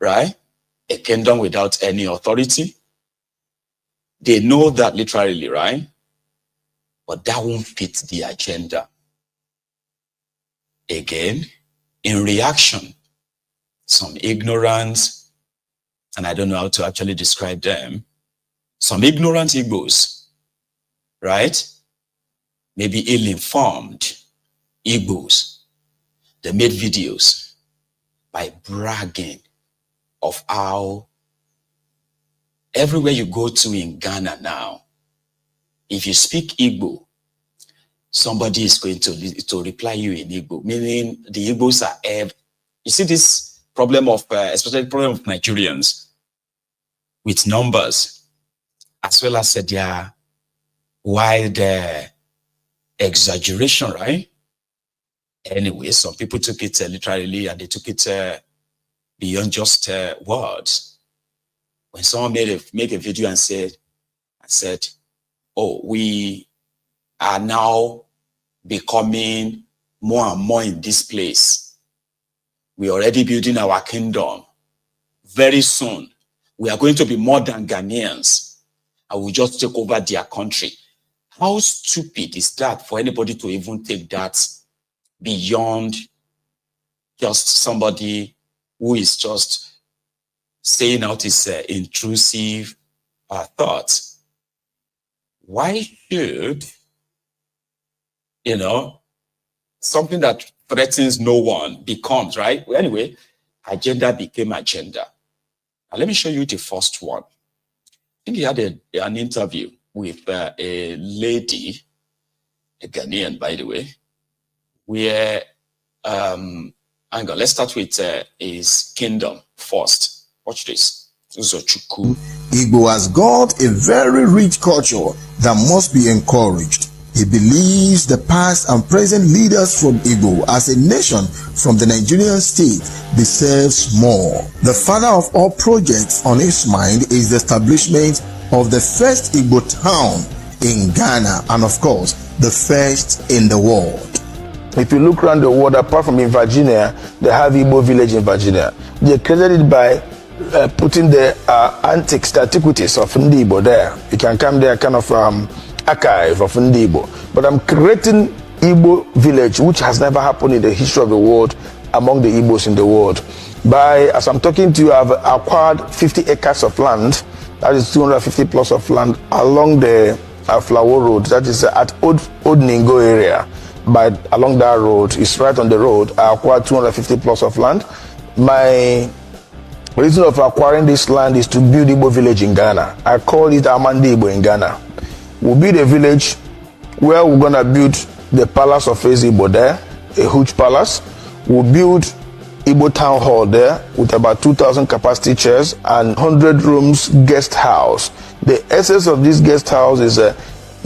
Speaker 3: Right? A kingdom without any authority. They know that literally, right? But that won't fit the agenda. Again, in reaction, some ignorant, and I don't know how to actually describe them, some ignorant Igbos, right? maybe ill-informed Igbos. They made videos by bragging of how everywhere you go to in Ghana now, if you speak Igbo, somebody is going to reply you in Igbo, meaning the Igbos are you see this problem of, especially the problem of Nigerians with numbers, as well as their wide exaggeration, right? Anyway, some people took it literally, and they took it beyond just words. When someone made a video and said, oh, we are now becoming more and more in this place. We're already building our kingdom. Very soon, we are going to be more than Ghanaians, and we'll just take over their country. How stupid is that for anybody to even take that beyond just somebody who is just saying out his intrusive thoughts? Why should, something that threatens no one becomes, right? Well, anyway, agenda became agenda. Now, let me show you the first one. I think he had an interview with a lady, a Ghanaian, by the way, where, hang on, let's start with his kingdom first. Watch this.
Speaker 7: Igbo has got a very rich culture that must be encouraged. He believes the past and present leaders from Igbo as a nation from the Nigerian state deserves more. The father of all projects on his mind is the establishment of the first Igbo town in Ghana, and of course, the first in the world.
Speaker 8: If you look around the world, apart from in Virginia, they have Igbo village in Virginia. They created it by putting the antiques, the antiquities of Igbo there. You can come there, kind of archive of Igbo. But I'm creating Igbo village, which has never happened in the history of the world among the Igbos in the world. As I'm talking to you, I've acquired 50 acres of land. That is 250 plus of land along the Flower Road. That is at Old Ningo area. Along that road, it's right on the road. I acquired 250 plus of land. My reason of acquiring this land is to build Igbo village in Ghana. I call it Amandi Igbo in Ghana. We'll build a village where we're gonna build the palace of Eze Igbo there, a huge palace. We'll build Igbo town hall there with about 2,000 capacity chairs and 100 rooms guest house. The essence of this guest house is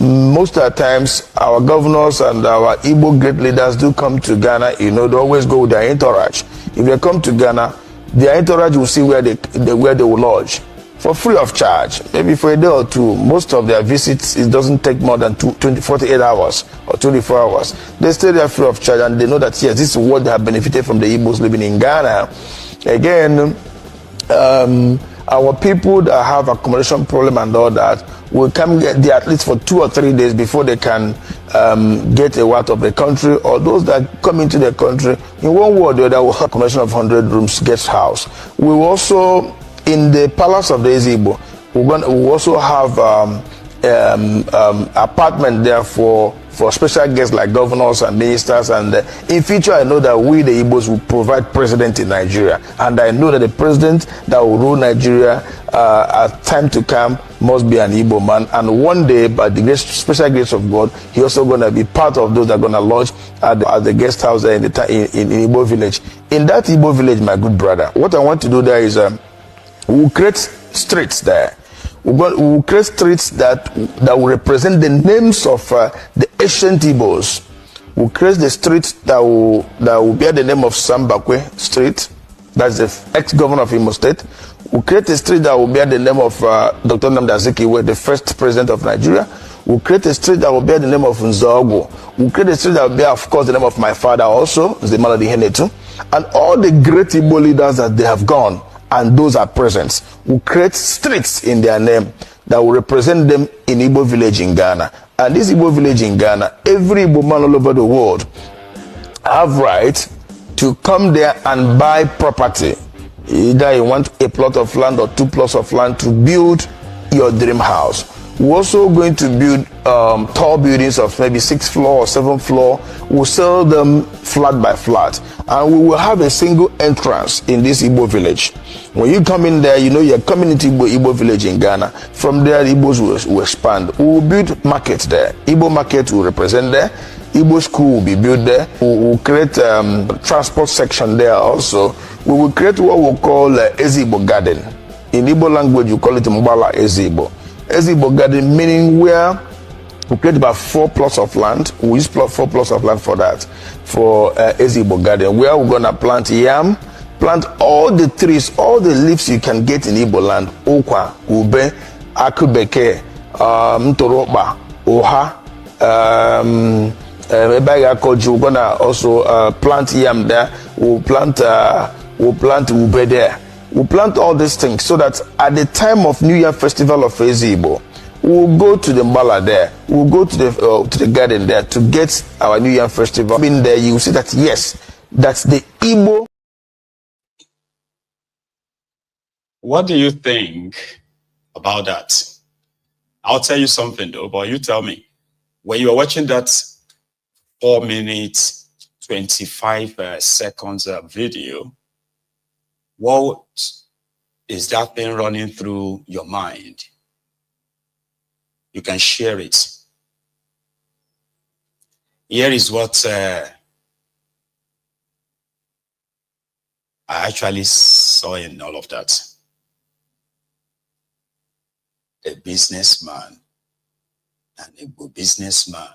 Speaker 8: most of the times our governors and our Igbo great leaders do come to Ghana. They always go with their entourage. If they come to Ghana, their entourage will see where they will lodge for free of charge, maybe for a day or two. Most of their visits, it doesn't take more than 48 hours or 24 hours. They stay there free of charge, and they know that, yes, this is what they have benefited from the Igbos living in Ghana. Again, our people that have accommodation problem and all that will come get there at least for 2 or 3 days before they can get a out of the country, or those that come into the country, in one way or the other, will have accommodation of 100 rooms guest house. We will also, in the palace of the Eze Igbo, we also have apartment there for special guests like governors and ministers. And in future, I know that we, the Igbos, will provide president in Nigeria. And I know that the president that will rule Nigeria at time to come must be an Igbo man. And one day, by the special grace of God, he also going to be part of those that are going to lodge at the guest house there in Igbo village. In that Igbo village, my good brother, what I want to do there is we'll create streets there. We'll create streets that will represent the names of the ancient Igbos. We'll create the streets that will bear the name of Sambakwe Street. That's the ex-governor of Imo State. We'll create a street that will bear the name of Dr. Anambra Governor, the first president of Nigeria. We'll create a street that will bear the name of Nzogo. We'll create a street that will bear, of course, the name of my father also, Eze Igbo Ghana Dr. And all the great Igbo leaders that they have gone, and those are present, will create streets in their name that will represent them in Igbo village in Ghana. And this Igbo village in Ghana, every Igbo man all over the world have right to come there and buy property. Either you want a plot of land or 2 plots of land to build your dream house. We're also going to build tall buildings of maybe 6th floor or 7th floor. We'll sell them flat by flat. And we will have a single entrance in this Igbo village. When you come in there, you know you're coming into Igbo village in Ghana. From there, the Igbos will expand. We will build markets there. Igbo market will represent there. Igbo school will be built there. We will create transport section there also. We will create what we call Eze Igbo Garden. In Igbo language, you call it Mbala Eze Igbo. Eze Igbo Garden, meaning where we create about 4 plots of land. We use 4 plots of land for that, for Eze Igbo Garden, where we're going to plant yam, plant all the trees, all the leaves you can get in Igbo land. Okwa, ube, akubeke, mtoroba, oha, we're going to also plant yam there. We'll plant ube there. We'll plant all these things so that at the time of New Year Festival of Eze Igbo, we'll go to the Mbala there. We'll go to the garden there to get our New Year Festival. In there, you see that yes, that's the Igbo.
Speaker 3: What do you think about that? I'll tell you something though, but you tell me. When you are watching that 4 minutes, 25 seconds video, what is that thing running through your mind? You can share it. Here is what I actually saw in all of that. A businessman, an Igbo businessman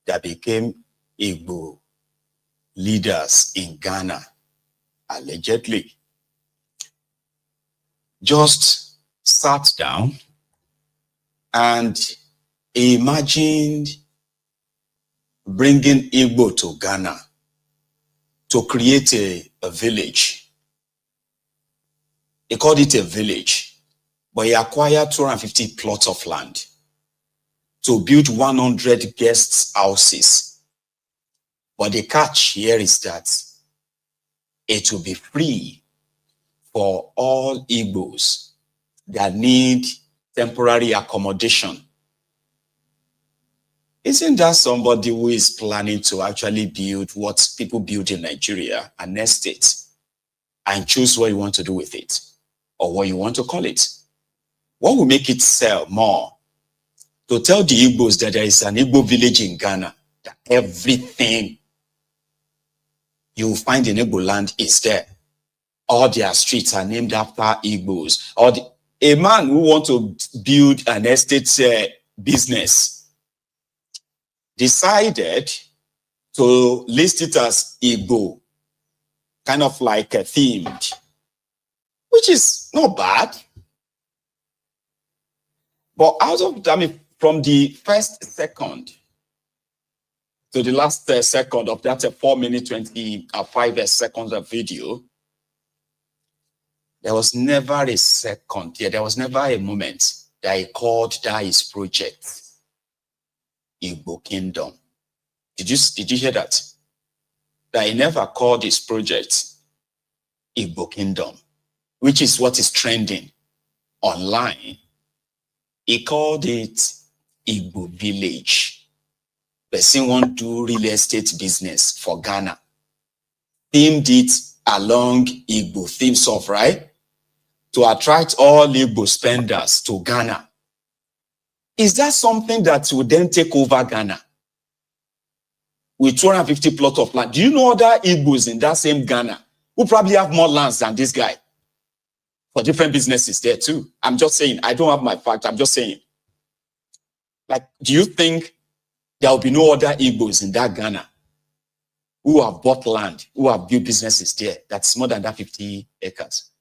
Speaker 3: that became Igbo leaders in Ghana, allegedly, just sat down and imagined bringing Igbo to Ghana to create a village. He called it a village, but he acquired 250 plots of land to build 100 guest houses. But the catch here is that it will be free for all Igbos that need temporary accommodation. Isn't that somebody who is planning to actually build what people build in Nigeria, an estate, and choose what you want to do with it, or what you want to call it? What will make it sell more? To tell the Igbos that there is an Igbo village in Ghana, that everything you will find in Igboland is there. All their streets are named after Igbos. A man who wants to build an estate business decided to list it as Igbo, kind of like a themed, which is not bad. But out of, from the first second to the last second of that 4 minute 25 seconds of video, there was never a second, there was never a moment that he called that his project Igbo Kingdom. Did you hear that? That he never called his project Igbo Kingdom, which is what is trending online. He called it Igbo Village. Person want to do real estate business for Ghana. Themed it along Igbo themes of, right? To attract all Igbo spenders to Ghana. Is that something that will then take over Ghana? With 250 plots of land. Do you know other Igbos in that same Ghana who probably have more lands than this guy? For different businesses there too. I'm just saying, I don't have my fact, I'm just saying. Like, do you think there will be no other Igbos in that Ghana who have bought land, who have built businesses there that's more than that 50 acres?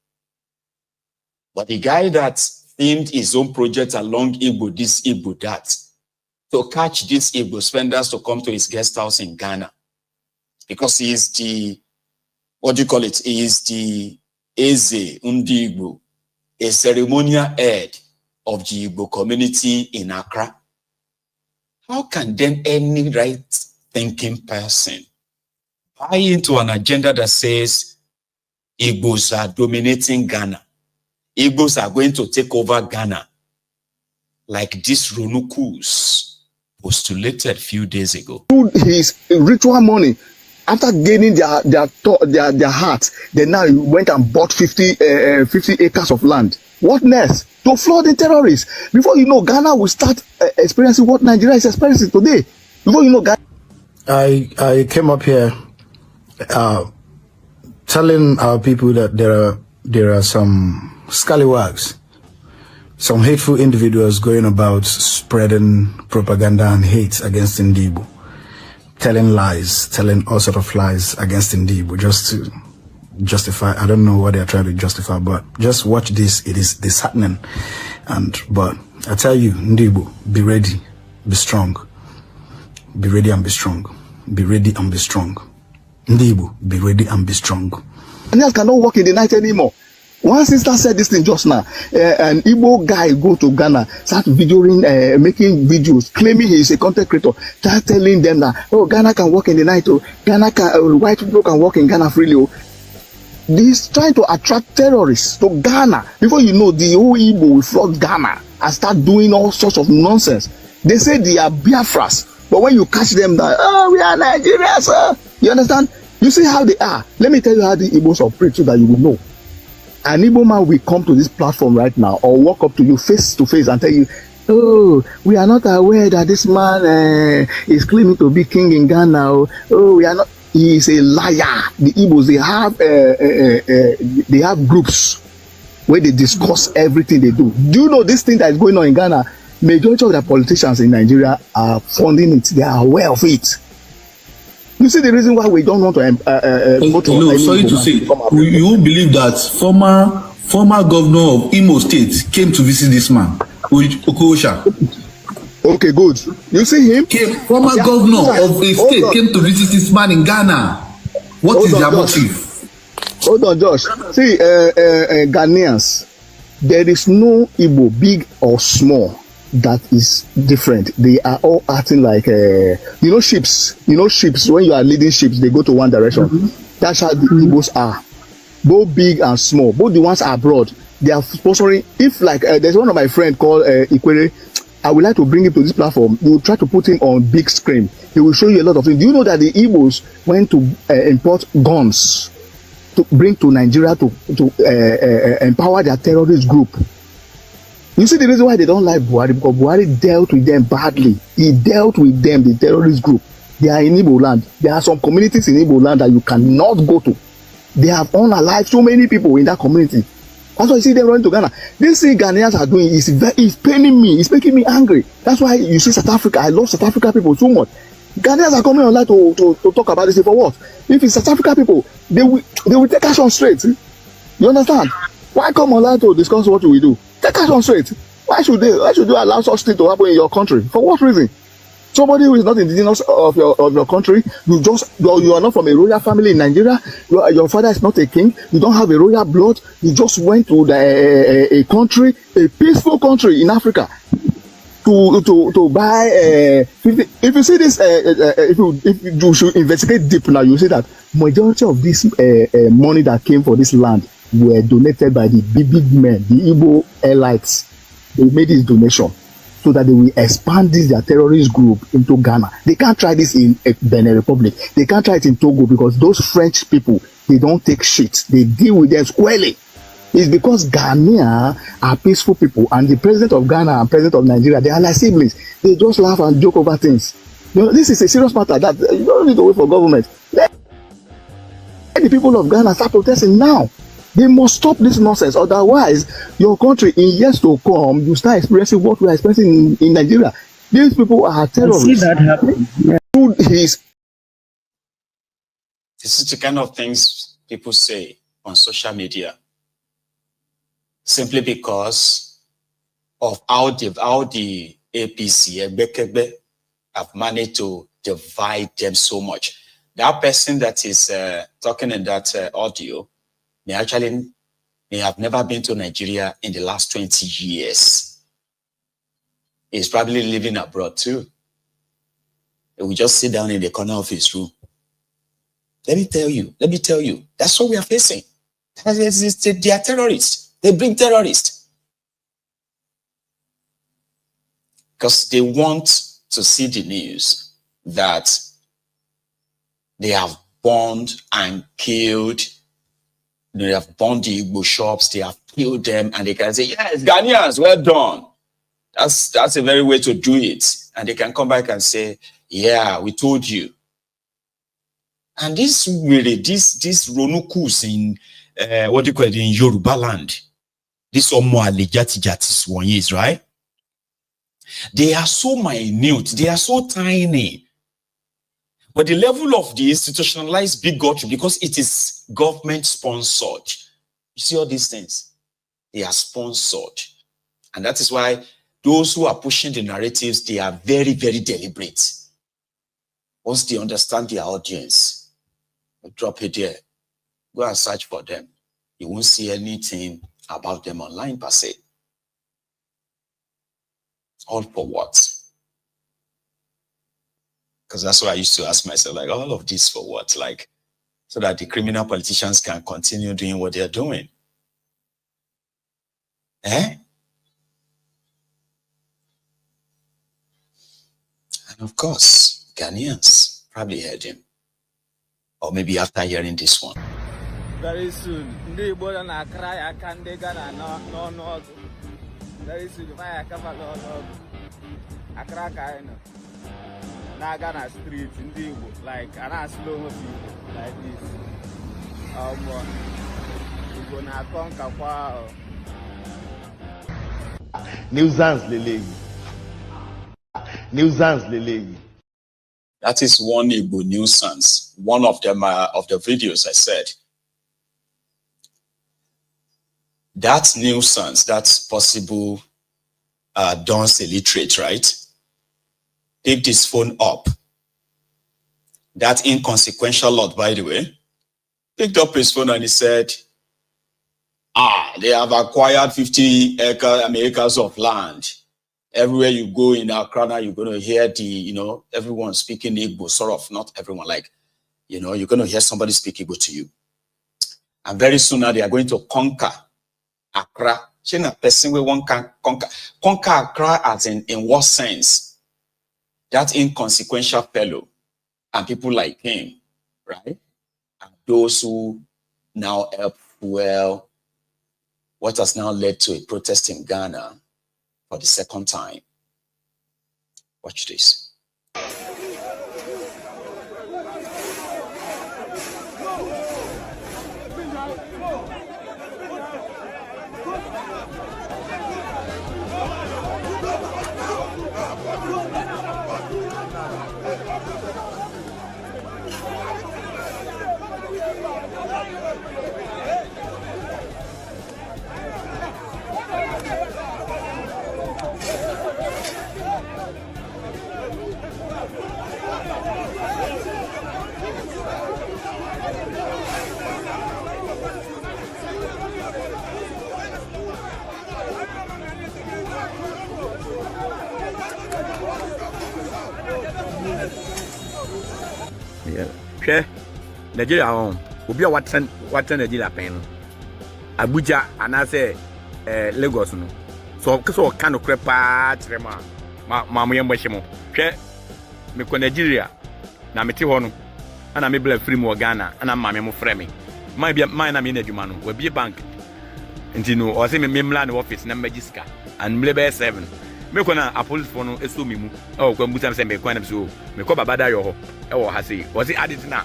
Speaker 3: But the guy that themed his own project along Igbo this, Igbo that, to catch these Igbo spenders to come to his guest house in Ghana, because he is the, what do you call it? He is the Eze Igbo, a ceremonial head of the Igbo community in Accra. How can then any right-thinking person buy into an agenda that says Igbos are dominating Ghana? Igbos are going to take over Ghana. like this Ronukus postulated a few days ago.
Speaker 7: His ritual money, after gaining their heart, then now he went and bought 50 acres of land. What next? To flood the terrorists. Before you know, Ghana will start experiencing what Nigeria is experiencing today. Before you know, Ghana.
Speaker 8: I came up here telling our people that there are some scallywags, some hateful individuals going about spreading propaganda and hate against Igbo, telling lies, telling all sort of lies against Igbo, just to justify. I don't know what they're trying to justify, but just watch this. It is disheartening. But I tell you, Igbo, be ready, be strong. Be ready and be strong. Be ready and be strong. Igbo, be ready and be strong.
Speaker 7: Ghanaians cannot work in the night anymore. One sister said this thing just now. An Igbo guy go to Ghana, start videoing, making videos, claiming he is a content creator, start telling them that, oh, Ghana can work in the night, oh, Ghana can, white people can work in Ghana freely. Oh. This trying to attract terrorists to Ghana. Before you know, the whole Igbo will flood Ghana and start doing all sorts of nonsense. They say they are Biafras. But when you catch them, that, oh, we are Nigerians, you understand? You see how they are. Let me tell you how the Igbos operate so that you will know. An Igbo man will come to this platform right now or walk up to you face to face and tell you, oh, we are not aware that this man is claiming to be king in Ghana. Oh, we are not. He is a liar. The Igbos, they have groups where they discuss everything they do. Do you know this thing that is going on in Ghana? Majority of the politicians in Nigeria are funding it. They are aware of it. You see the reason why we don't want to vote for
Speaker 9: no, sorry to say, you believe that former governor of Imo State came to visit this man, Okosha.
Speaker 7: Okay, good. You see him?
Speaker 9: Former governor of a state came to visit this man in Ghana. What is their motive?
Speaker 7: Hold on, Josh. See, Ghanaians, there is no Igbo, big or small, that is different. They are all acting like ships. Ships, when you are leading ships, they go to one direction. That's how the Igbos are. Both big and small, both the ones abroad, they are sponsoring. If like there's one of my friends called Ikwere, I would like to bring him to this platform. We will try to put him on big screen. He will show you a lot of things. Do you know that the Igbos went to import guns to bring to Nigeria to empower their terrorist group? You see the reason why they don't like Buhari, because Buhari dealt with them badly. He dealt with them, the terrorist group. They are in Igboland. There are some communities in Igboland that you cannot go to. They have unalived so many people in that community. That's why you see them running to Ghana. This thing Ghanaians are doing is paining me. It's making me angry. That's why you see South Africa. I love South Africa people so much. Ghanaians are coming online to talk about this. For what? If it's South Africa people, they will take action straight. You understand? Why come online to discuss what we do? Take action straight. Why should you allow such thing to happen in your country? For what reason? Somebody who is not indigenous of your country, you are not from a royal family in Nigeria. Your father is not a king. You don't have a royal blood. You just went to a country, a peaceful country in Africa, to buy 50. If you see this, if you should investigate deep now, you see that majority of this money that came for this land were donated by the big men, the Igbo elites. They made this donation so that they will expand their terrorist group into Ghana. They can't try this in Benin Republic. They can't try it in Togo because those French people, they don't take shit. They deal with them squarely. It's because Ghanaians are peaceful people, and the president of Ghana and president of Nigeria, they are like siblings. They just laugh and joke over things. You know, this is a serious matter that you don't need to wait for government. Let the people of Ghana start protesting now. They must stop this nonsense. Otherwise, your country, in years to come, you start experiencing what we are experiencing in Nigeria. These people are terrorists.
Speaker 10: I see that happen. Yeah.
Speaker 3: This is the kind of things people say on social media, simply because of how the APC have managed to divide them so much. That person that is talking in that audio may have never been to Nigeria in the last 20 years. He's probably living abroad too. He will just sit down in the corner of his room. Let me tell you, that's what we are facing. They are terrorists. They bring terrorists. because they want to see the news that they have burned and killed. They have burned the Igbo shops. They have killed them, and they can say, "Yes, Ghanaians, well done." That's a very way to do it, and they can come back and say, "Yeah, we told you." And this really, this Ronukus in what do you call it in Yoruba land, this Omoale Jati one is right. They are so minute, they are so tiny. But the level of the institutionalized bigotry, because it is government sponsored, you see all these things, they are sponsored. And that is why those who are pushing the narratives, they are very, very deliberate. Once they understand their audience, drop it there, go and search for them. You won't see anything about them online per se. All for what? Because that's what I used to ask myself, like, all of this for what? Like, so that the criminal politicians can continue doing what they're doing. Eh? And of course, Ghanaians probably heard him. Or maybe after hearing this one.
Speaker 10: Very soon, Igboland na cry, I can't Ghana no. Very soon, if I come along, I cry, na Ghana street in Igbo, like and slow like this. Igbo na conquer wow.
Speaker 5: Nuisance lele.
Speaker 3: That is one Igbo nuisance. One of them of the videos I said. That nuisance, that's possible Don's illiterate, right? Picked his phone up. That inconsequential lot, by the way, picked up his phone and he said, they have acquired 50 acres of land. Everywhere you go in Accra, you're going to hear everyone speaking Igbo, sort of, not everyone, like, you're going to hear somebody speak Igbo to you. And very soon now they are going to conquer Accra. She's a person where one can conquer Accra as in what sense? That inconsequential fellow and people like him, right? And those who now help fuel what has now led to a protest in Ghana for the second time. Watch this.
Speaker 11: Nigeria home. Obi a watan Nigeria pen. Abuja anase Lagos no. So kind of crepa trema. Ma mo yembo hye mo. Hwe me ko Nigeria na meti ho no. Ana me bla free mo Ghana ana ma me mo frɛ me. Ma na me na adwuma no. Wa bie bank. Nti no o se me mla na office na magiska and mle 7. Me ko na a police for no eso me mu. O kwa mbusa me se me kwa na so. Me ko baba da yo ho. E wo ha se. O se adit na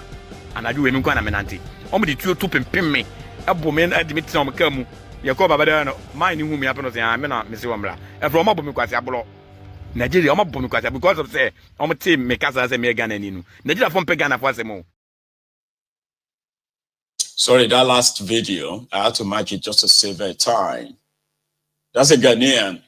Speaker 11: anadu we me kwa na menante. Omo di tuo to pempem me. Abo me admit na o ka mu. Ye ko baba da no. Man ni hu me ape no se me na me se wo mla. E from omo me kwase abolo. Nigeria omo bo me kwase because of say omo team me kasa say me Ghana ni nu. Nigeria from pe Ghana for say mo.
Speaker 3: Sorry, that last video, I had to match it just to save time. That's a Ghanaian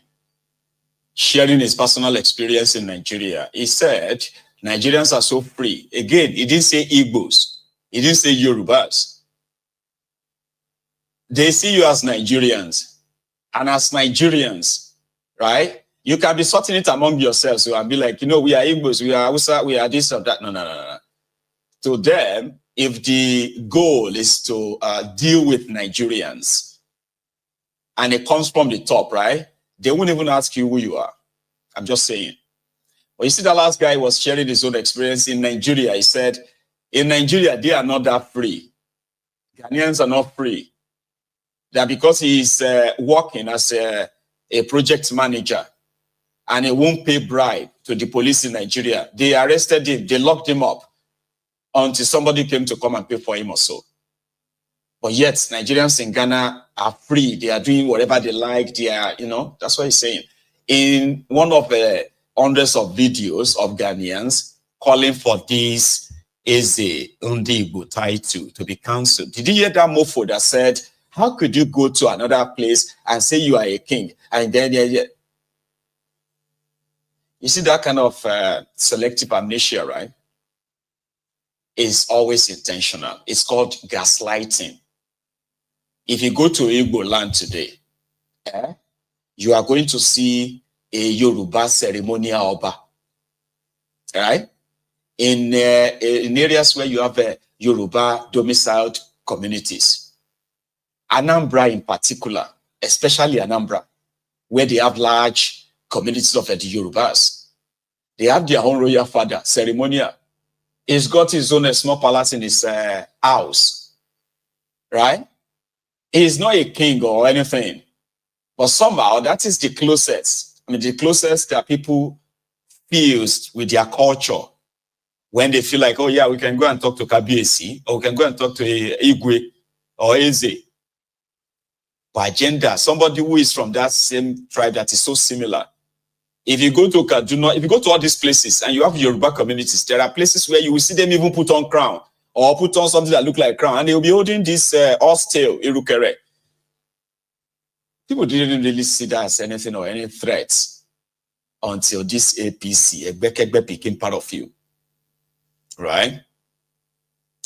Speaker 3: sharing his personal experience in Nigeria. He said, Nigerians are so free. Again, he didn't say Igbos. He didn't say Yorubas. They see you as Nigerians. And as Nigerians, right? You can be sorting it among yourselves and be like, we are Igbos, we are Hausa, we are this or that. No. To them, if the goal is to deal with Nigerians, and it comes from the top, right? They won't even ask you who you are. I'm just saying. But you see, the last guy was sharing his own experience in Nigeria. He said, in Nigeria, they are not that free. Ghanaians are not free. That because he's working as a project manager and he won't pay bribe to the police in Nigeria, they arrested him, they locked him up until somebody came to come and pay for him or so. But yet, Nigerians in Ghana are free. They are doing whatever they like. They are, that's what he's saying. In one of the hundreds of videos of Ghanaians calling for this Eze Igbo title to be cancelled. Did you hear that mofo that said, how could you go to another place and say you are a king? And then, you see that kind of selective amnesia, right? Is always intentional. It's called gaslighting. If you go to Igboland today, you are going to see a Yoruba ceremonial oba, right? In areas where you have Yoruba domiciled communities. Anambra in particular, especially Anambra, where they have large communities of the Yorubas. They have their own royal father, ceremonial. He's got his own small palace in his house, right? He's not a king or anything, but somehow that is the closest. I mean, the closest that people fused with their culture when they feel like, oh yeah, we can go and talk to Kabiesi, or we can go and talk to Igwe or Eze. By gender, somebody who is from that same tribe that is so similar. If you go to Kaduna, if you go to all these places and you have Yoruba communities, there are places where you will see them even put on crown or put on something that look like crown, and they will be holding this horse tail, irukere. People didn't really see that as anything or any threats until this APC, Egbekegbe, became part of you. Right?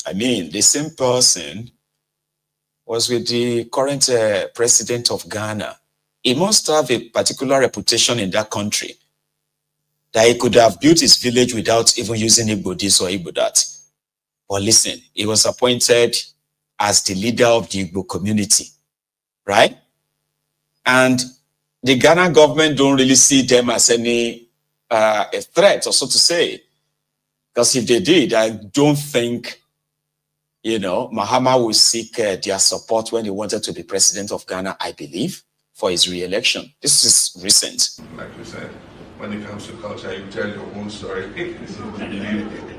Speaker 3: I mean, the same person was with the current president of Ghana. He must have a particular reputation in that country that he could have built his village without even using Igbo this or Igbo that. But listen, he was appointed as the leader of the Igbo community, right? And the Ghana government don't really see them as any a threat, or so to say. Because if they did, I don't think, Mahama will seek their support when he wanted to be president of Ghana, I believe, for his re-election. This is recent.
Speaker 12: Like you said, when it comes to culture, you tell your own story.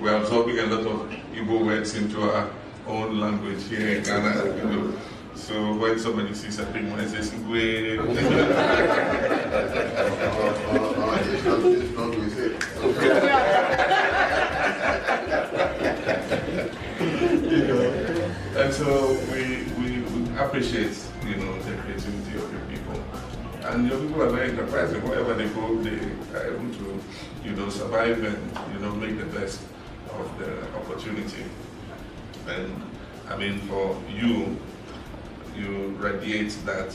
Speaker 12: We're absorbing a lot of Igbo words into our own language here in Ghana. So when somebody sees a big one, it says, and so we appreciate, the creativity of your people. And your people are very enterprising. Wherever they go, they are able to, survive and, make the best of the opportunity. And I mean, for you radiate that,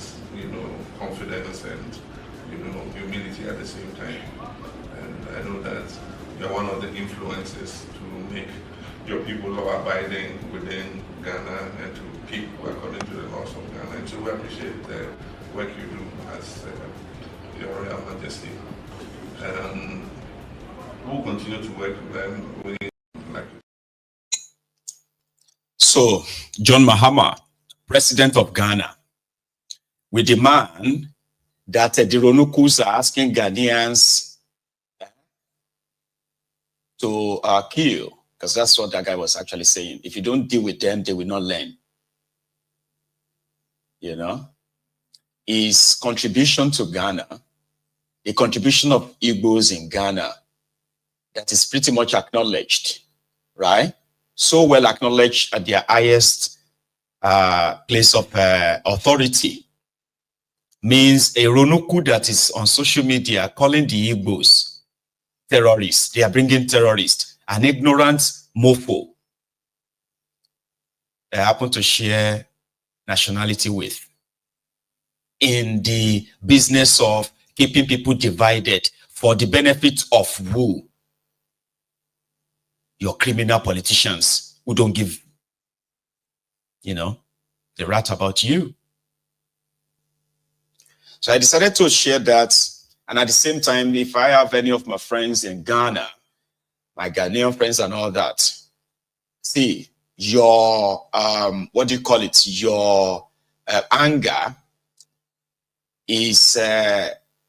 Speaker 12: confidence and, humility at the same time. And I know that you're one of the influences to make your people law-abiding within Ghana and to keep according to the laws of Ghana. And so we appreciate the work you do as Your Royal Majesty. We'll continue to work with them.
Speaker 3: So, John Mahama, President of Ghana, we demand that the Ronukus are asking Ghanaians to kill, because that's what that guy was actually saying. If you don't deal with them, they will not learn. His contribution to Ghana, the contribution of Igbos in Ghana, that is pretty much acknowledged, right? So well acknowledged at their highest place of authority, means a Ronuku that is on social media calling the Igbos terrorists. They are bringing terrorists, an ignorant mofo they happen to share nationality with, in the business of keeping people divided for the benefit of who? Your criminal politicians who don't give, the rat about you. So I decided to share that And at the same time, if I have any of my friends in Ghana, my Ghanaian friends and all that, see, your, what do you call it? Your anger is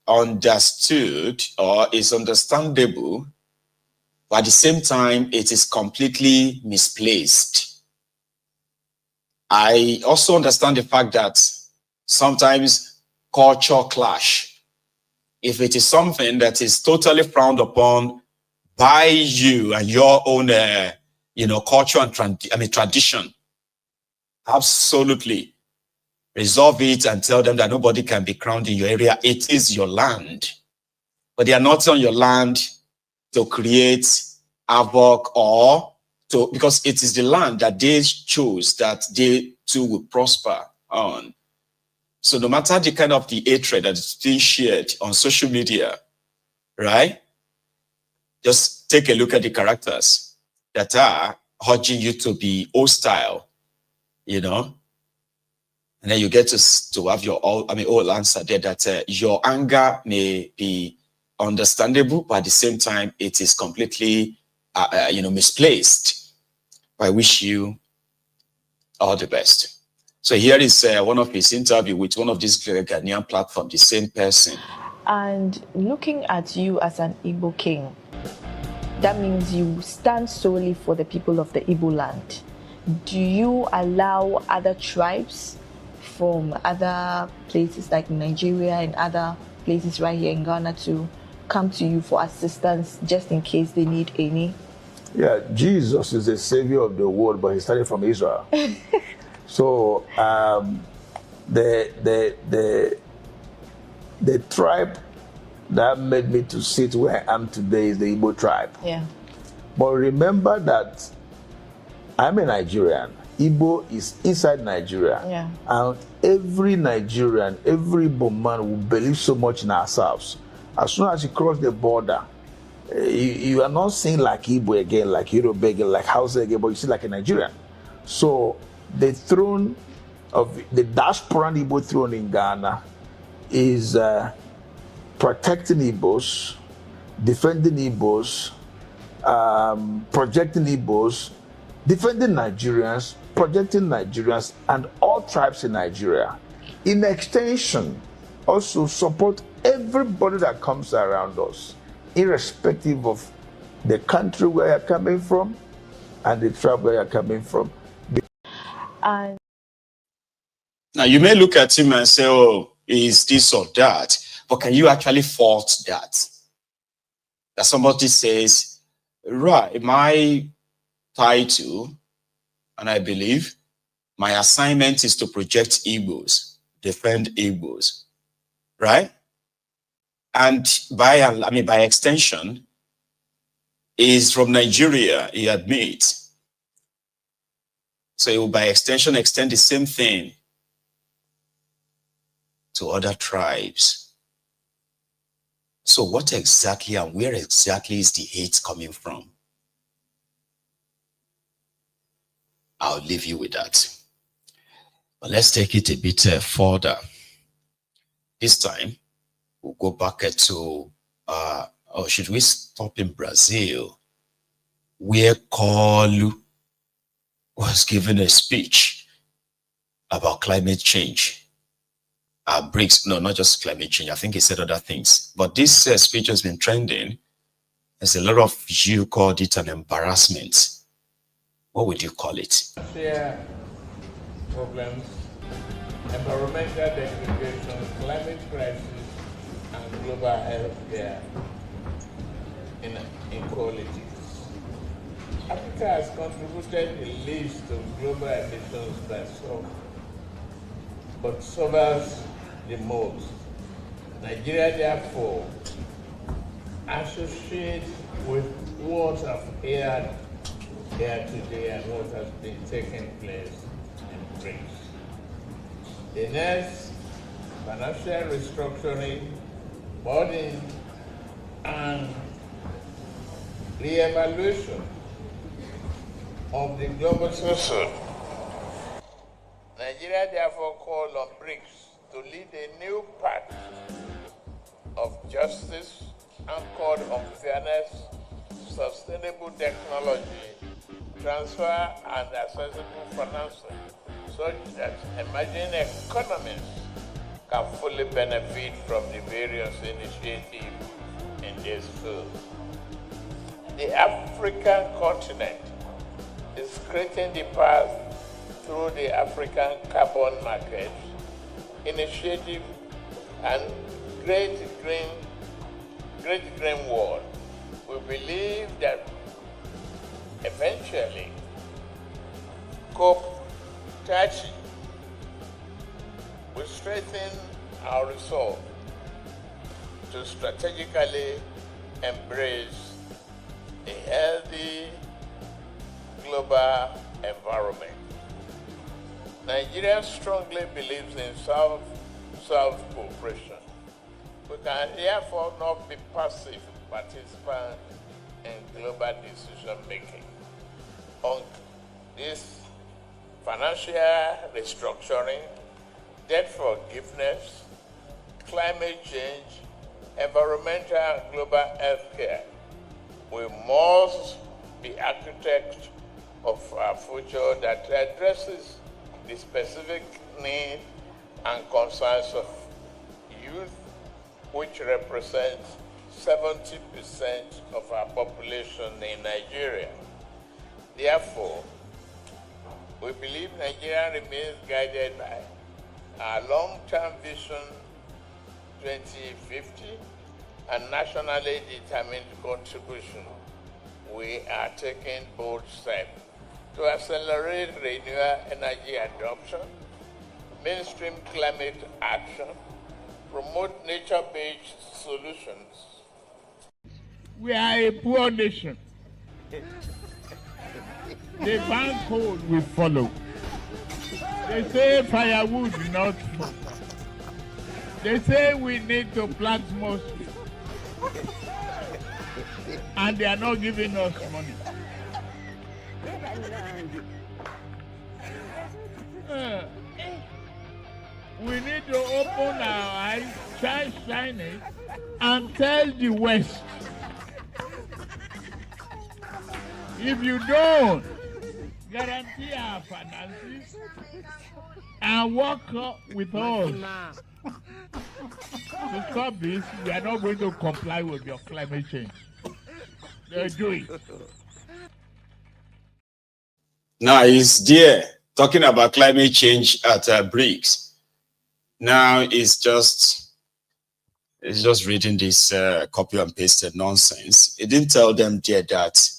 Speaker 3: understood or is understandable, but at the same time, it is completely misplaced. I also understand the fact that sometimes culture clash. If it is something that is totally frowned upon by you and your own, culture and tradition, absolutely resolve it and tell them that nobody can be crowned in your area. It is your land, but they are not on your land to create havoc or to, because it is the land that they chose that they too will prosper on. So no matter the kind of the hatred that is being shared on social media, right? Just take a look at the characters that are urging you to be hostile, and then you get to have your whole answer there that your anger may be understandable, but at the same time, it is completely, misplaced. I wish you all the best. So here is one of his interview with one of these Ghanaian platforms, the same person.
Speaker 13: And looking at you as an Igbo king, that means you stand solely for the people of the Igboland. Do you allow other tribes from other places like Nigeria and other places right here in Ghana to come to you for assistance just in case they need any?
Speaker 8: Yeah, Jesus is the savior of the world, but he started from Israel. So the tribe that made me to sit where I am today is the Igbo tribe.
Speaker 13: Yeah.
Speaker 8: But remember that I'm a Nigerian. Igbo is inside Nigeria.
Speaker 13: Yeah.
Speaker 8: And every Nigerian, every Igbo man will believe so much in ourselves. As soon as you cross the border, you are not seeing like Igbo again, like Yoruba again, like Hausa again, but you see like a Nigerian. So the throne of the diaspora Igbo throne in Ghana is protecting Igbos, defending Igbos, projecting Igbos, defending Nigerians, projecting Nigerians, and all tribes in Nigeria. In extension, also support everybody that comes around us, irrespective of the country where you're coming from and the tribe where you're coming from.
Speaker 13: And
Speaker 3: now you may look at him and say, oh, is this or that? But can you actually fault that? That somebody says, right, my title, and I believe my assignment is to project Igbos, defend Igbos, right? And by extension, is from Nigeria, he admits. So he will by extension extend the same thing to other tribes. So what exactly and where exactly is the hate coming from? I'll leave you with that. But let's take it a bit further. This time, we'll go back to, or should we stop in Brazil, where Kalu was given a speech about climate change. No, not just climate change. I think he said other things. But this speech has been trending. There's a lot of you called it an embarrassment. What would you call it?
Speaker 14: Share problems, environmental degradation, climate crisis, and global health care inequalities. Africa has contributed the least of global emissions but suffers the most. Nigeria, therefore, associates with what have aired here today and what has been taking place in BRICS. The next financial restructuring, burden, and re-evaluation of the global system. Nigeria therefore called on BRICS to lead a new path of justice anchored on fairness, sustainable technology, transfer and accessible financing, such that emerging economies can fully benefit from the various initiatives in this field. The African continent is creating the path through the African Carbon Market Initiative and Great Green World. We believe that eventually COP30 will strengthen our resolve to strategically embrace a healthy global environment. Nigeria strongly believes in South-South cooperation. We can therefore not be passive participants in global decision-making. On this financial restructuring, debt forgiveness, climate change, environmental global healthcare, we must be architects of a future that addresses the specific needs and concerns of youth, which represents 70% of our population in Nigeria. Therefore, we believe Nigeria remains guided by our long-term vision 2050 and nationally determined contribution. We are taking bold steps to accelerate renewable energy adoption, mainstream climate action, promote nature-based solutions.
Speaker 15: We are a poor nation. The bank code we follow. They say firewood, not smoke. They say we need to plant more trees. And they are not giving us money. We need to open our eyes, shine it, and tell the West, if you don't guarantee our finances and work with us to stop this, we are not going to comply with your climate change. They're doing.
Speaker 3: Now he's there talking about climate change at BRICS. Now it's just reading this copy and pasted nonsense. He didn't tell them there that,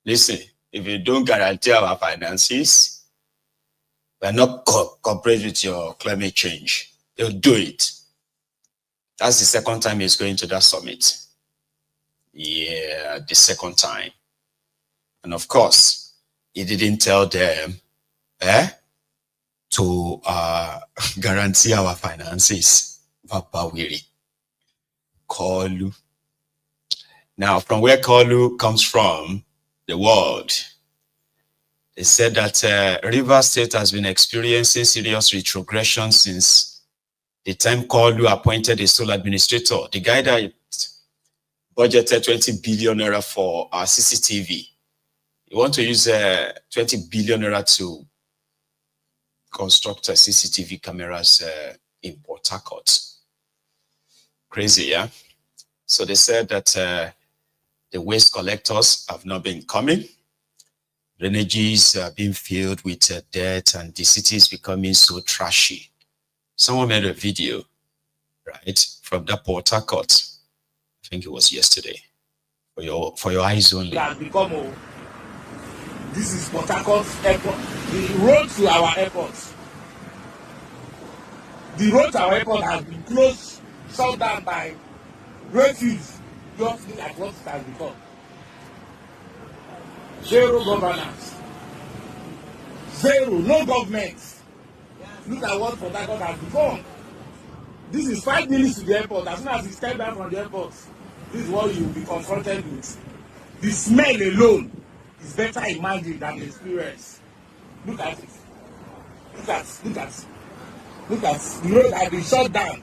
Speaker 3: listen, if you don't guarantee our finances, we're not cooperate with your climate change. They'll do it. That's the second time he's going to that summit. Yeah, the second time. And of course, he didn't tell them to guarantee our finances. Kolu. Now, from where Kolu comes from, the world, they said that Rivers State has been experiencing serious retrogression since the time Kolu appointed a sole administrator. The guy that budgeted 20 billion naira for our CCTV. You want to use 20 billion naira to construct CCTV cameras in Port Harcourt. Crazy, yeah? So they said that the waste collectors have not been coming. Drainages are being filled with dirt and the city is becoming so trashy. Someone made a video, right, from that Port Harcourt. I think it was yesterday. For your eyes only.
Speaker 14: This is Port Harcourt Airport. The road to our airport. The road to our airport has been closed, shut down by refuse. Just look at what it has become. Zero governance. Zero, no government. Look at what Port Harcourt has become. This is 5 minutes to the airport. As soon as you step down from the airport, this is what you will be confronted with. The smell alone is better imagined than the experience. Look at it. Look at the road has been shut down.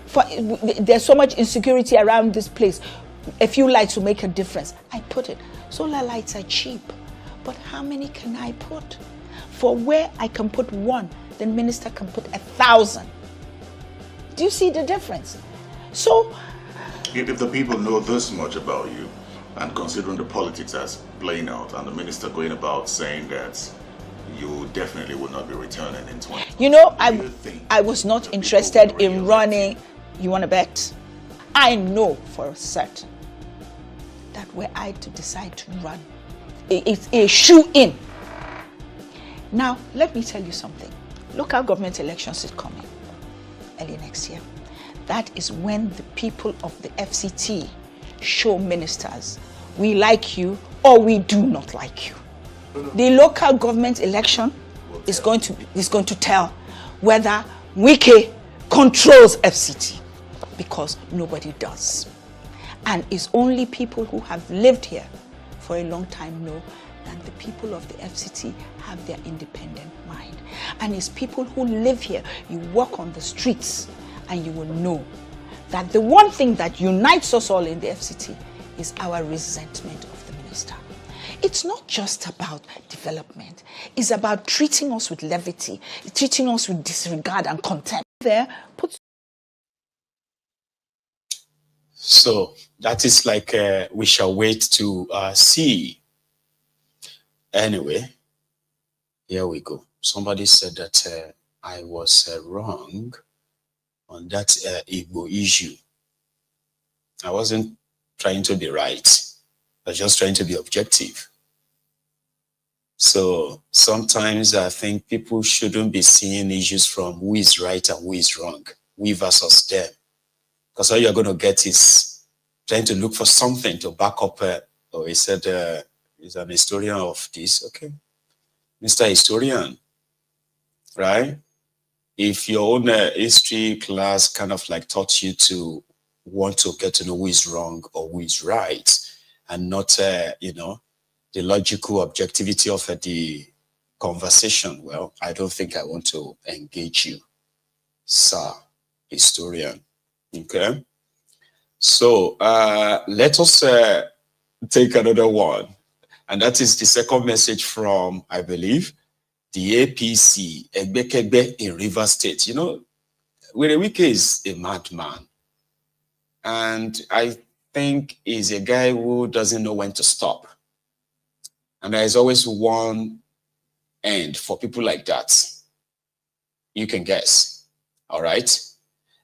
Speaker 16: there's so much insecurity around this place. A few lights will make a difference. I put it. Solar lights are cheap, but how many can I put? For where I can put one, the minister can put 1,000. Do you see the difference? So,
Speaker 17: if the people know this much about you, and considering the politics that's playing out, and the minister going about saying that you definitely will not be returning in 20.
Speaker 16: You know, I was not interested in running. You want to bet? I know for a certain that were I to decide to run, it's a shoe in. Now, let me tell you something. Local government elections is coming early next year. That is when the people of the FCT show ministers, we like you or we do not like you. The local government election is going to tell whether Wike controls FCT, because nobody does. And it's only people who have lived here for a long time know that the people of the FCT have their independent mind. And it's people who live here, you walk on the streets and you will know that the one thing that unites us all in the FCT is our resentment of the minister. It's not just about development. It's about treating us with levity, treating us with disregard and contempt.
Speaker 3: So that is like we shall wait to see. Anyway, here we go. Somebody said that I was wrong on that Igbo issue. I wasn't trying to be right. I was just trying to be objective. So sometimes I think people shouldn't be seeing issues from who is right and who is wrong, we versus them. Because all you're going to get is trying to look for something to back up. He said he's an historian of this. Okay. Mr. Historian, right? If your own history class kind of like taught you to want to get to know who is wrong or who is right, and not, you know, the logical objectivity of the conversation, well, I don't think I want to engage you, sir, historian. Okay? So let us take another one. And that is the second message from, I believe, the APC, Egbekegbe in Rivers State. You know, Wike is a madman. And I think he's a guy who doesn't know when to stop. And there is always one end for people like that. You can guess. All right?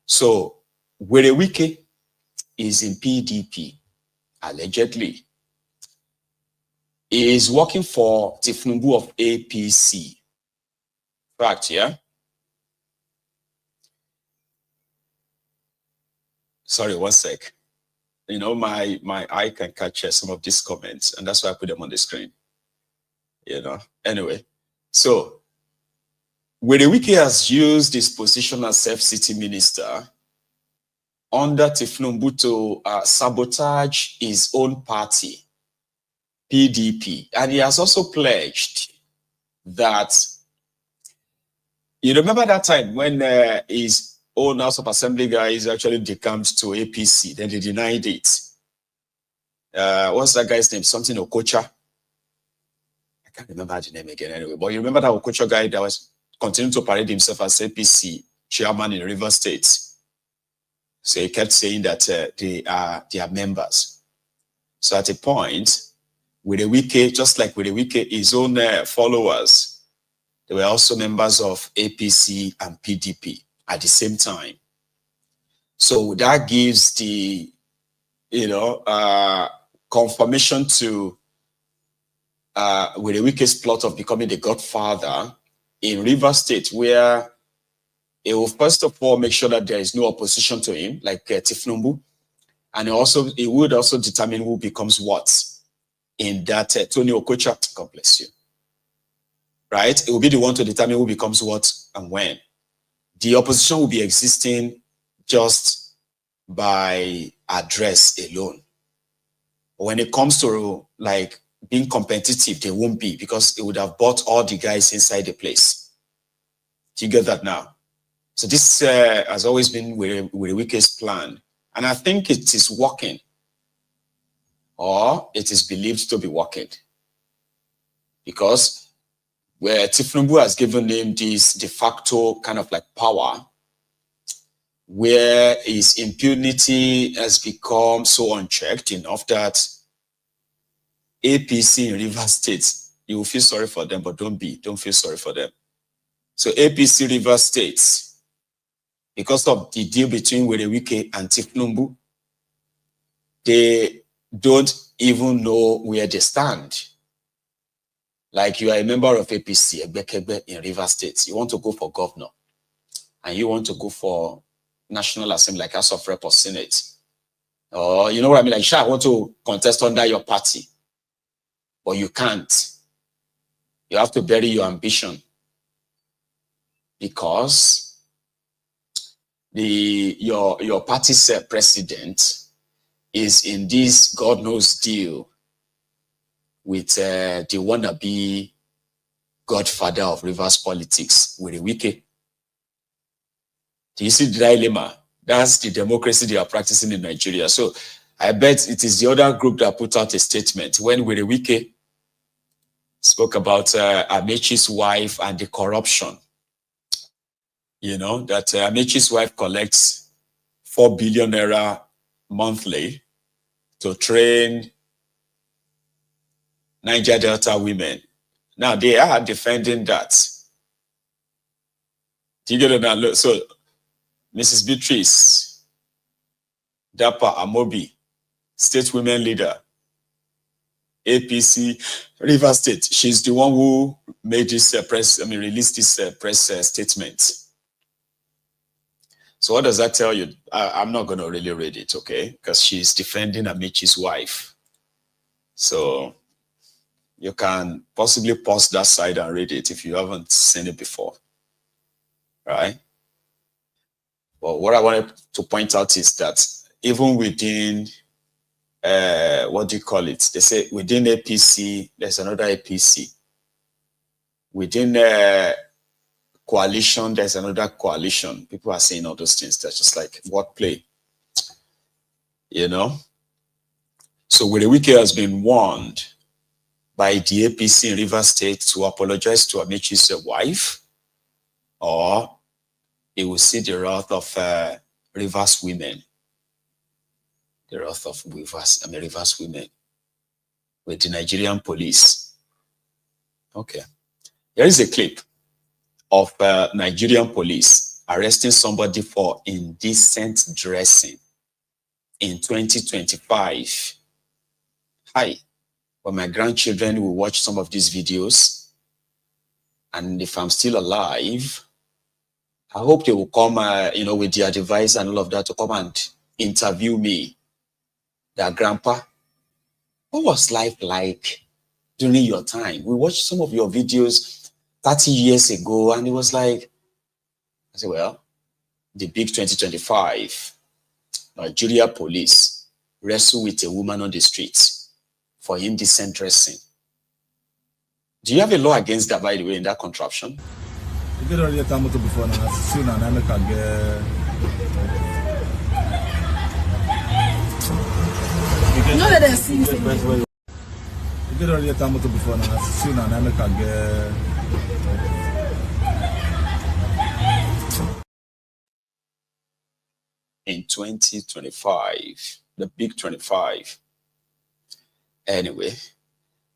Speaker 3: So, Wike is in PDP, allegedly. He is working for Tifnumbu of APC. Fact, yeah? Sorry, one sec. You know, my eye can catch some of these comments, and that's why I put them on the screen. You know, anyway. So, Wike has used his position as FCT minister under Tifnumbu to sabotage his own party, PDP. And he has also pledged that, you remember that time when his own House of Assembly guys actually decamped to APC, then they denied it. What's that guy's name? Something Okocha. I can't remember the name again anyway, but you remember that Okocha guy that was continuing to parade himself as APC chairman in Rivers State. So he kept saying that they are members. So at a point, with Wike, just like with Wike, his own followers, they were also members of APC and PDP at the same time. So that gives the, you know, confirmation to with Wike's plot of becoming the godfather in Rivers State, where he will first of all make sure that there is no opposition to him, like Tifnumbu, and he would also determine who becomes what in that Tony Okocha. God bless you. Right? It will be the one to determine who becomes what and when. The opposition will be existing just by address alone. When it comes to like being competitive, they won't be, because it would have bought all the guys inside the place. Do you get that now? So this has always been Werewike's plan. And I think it is working, or it is believed to be working, because where Tifnumbu has given him this de facto kind of like power, where his impunity has become so unchecked enough that APC in Rivers State, you will feel sorry for them, but don't feel sorry for them. So APC Rivers State, because of the deal between Werewike and Tifnumbu, they don't even know where they stand. Like you are a member of APC, Egbekegbe in Rivers State. You want to go for governor, and you want to go for National Assembly, like House of Rep or Senate. Or you know what I mean? Like, sure, I want to contest under your party, but you can't. You have to bury your ambition, because your party's president is in this God knows deal with the wannabe godfather of Rivers politics, Werewike. Do you see the dilemma? That's the democracy they are practicing in Nigeria. So I bet it is the other group that put out a statement when Werewike spoke about Amechi's wife and the corruption. You know, that Amechi's wife collects 4 billion naira monthly to train Niger Delta women. Now they are defending that. Do you get it now? So Mrs. Beatrice Dapa Amobi, state women leader, APC Rivers State, she's the one who made this released this press statement. So what does that tell you? I'm not going to really read it, okay? Because she's defending Amechi's wife. So you can possibly pause that side and read it if you haven't seen it before, right? But what I wanted to point out is that even within, what do you call it? They say within APC, there's another APC. Within coalition, there's another coalition. People are saying all those things. That's just like wordplay, you know? So Werewike has been warned by the APC in Rivers State to apologize to Amechi's wife, or he will see the wrath of Rivers women. The wrath of Rivers women with the Nigerian police. Okay. Here is a clip of Nigerian police arresting somebody for indecent dressing in 2025. Hi. But my grandchildren will watch some of these videos, and if I'm still alive, I hope they will come, you know, with their device and all of that to come and interview me. Their grandpa, what was life like during your time? We watched some of your videos 30 years ago, and it was like, I said, well, the big 2025, Nigeria police wrestle with a woman on the streets for indecent dressing. Do you have a law against that, by the way, in that contraption?
Speaker 18: You get already time to before now. Soon and I can get.
Speaker 19: No, that is you
Speaker 18: get already time to before now. Soon and I can get.
Speaker 3: In 2025, the big 25. Anyway,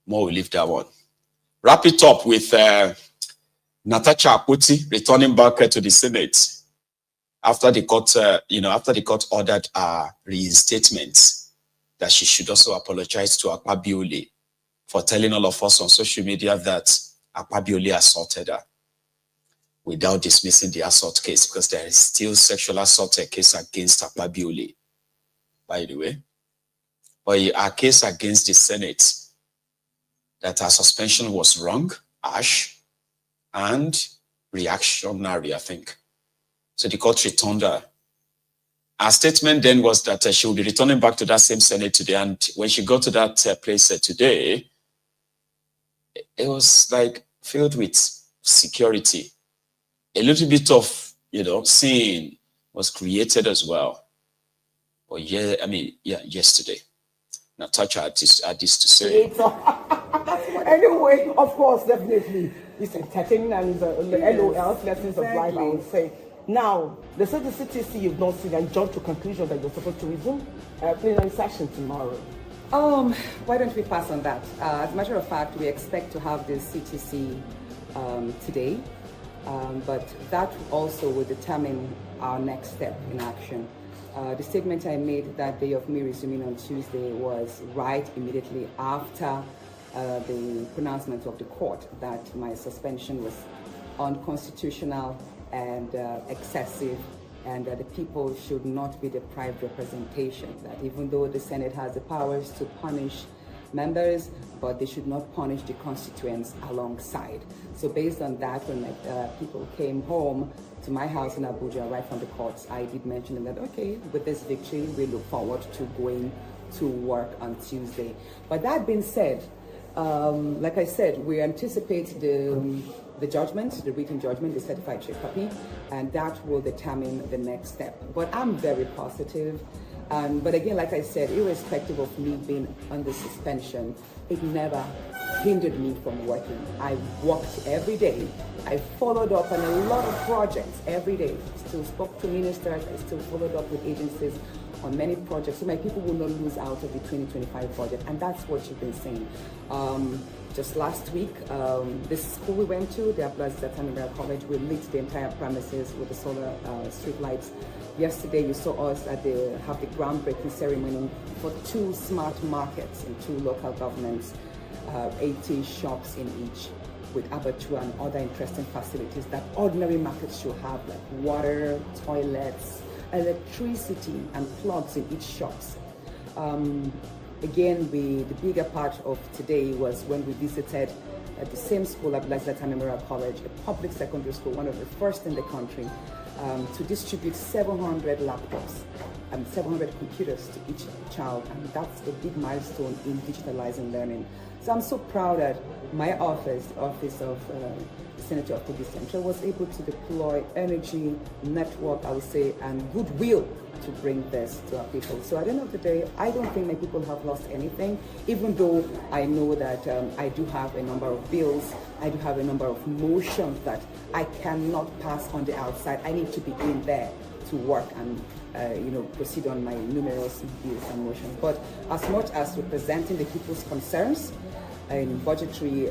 Speaker 3: more will leave that one. Wrap it up with Natasha Akpoti returning back to the Senate after the court, after the court ordered a reinstatement, that she should also apologize to Akpabiole for telling all of us on social media that Akpabiole assaulted her, without dismissing the assault case, because there is still sexual assault case against Akpabiole, by the way. But a case against the Senate that her suspension was wrong, harsh, and reactionary, I think. So the court returned her. Her statement then was that she will be returning back to that same Senate today. And when she got to that place today, it was like filled with security. A little bit of scene was created as well. Or yesterday. Now, touch artists to say.
Speaker 20: Anyway, of course, definitely, it's entertaining and the LOL, lessons of life, I would say. Now, the CTC you've not seen and jumped to conclusion that you're supposed to resume plenary session tomorrow.
Speaker 21: Why don't we pass on that? As a matter of fact, we expect to have the CTC today, but that also will determine our next step in action. The statement I made that day of me resuming on Tuesday was right immediately after the pronouncement of the court that my suspension was unconstitutional and excessive, and that the people should not be deprived representation, that even though the Senate has the powers to punish members, but they should not punish the constituents alongside. So based on that, when people came home to my house in Abuja right from the courts, I did mention that, okay, with this victory, we look forward to going to work on Tuesday. But that being said, like I said, we anticipate the judgment, the written judgment, the certified trade copy, and that will determine the next step. But I'm very positive. But again, like I said, irrespective of me being under suspension, it never hindered me from working. I worked every day. I followed up on a lot of projects every day. Still spoke to ministers. I still followed up with agencies on many projects, so my people will not lose out of the 2025 budget, and that's what you've been saying. Just last week, this school we went to, the Anambra College, we lit the entire premises with the solar street lights. Yesterday, you saw us have the groundbreaking ceremony for 2 smart markets in 2 local governments, 80 shops in each, with abattoir and other interesting facilities that ordinary markets should have, like water, toilets, electricity, and plugs in each shops. Again, the bigger part of today was when we visited the same school at Anambra College, a public secondary school, one of the first in the country, to distribute 700 laptops and 700 computers to each child, and that's a big milestone in digitalizing learning. So I'm so proud that my office, the office of the Senator of Kogi Central, was able to deploy energy, network, I would say, and goodwill to bring this to our people. So at the end of the day, I don't think my people have lost anything, even though I know that I do have a number of bills, I do have a number of motions that I cannot pass on the outside. I need to be in there to work and proceed on my numerous bills and motions. But as much as representing the people's concerns in budgetary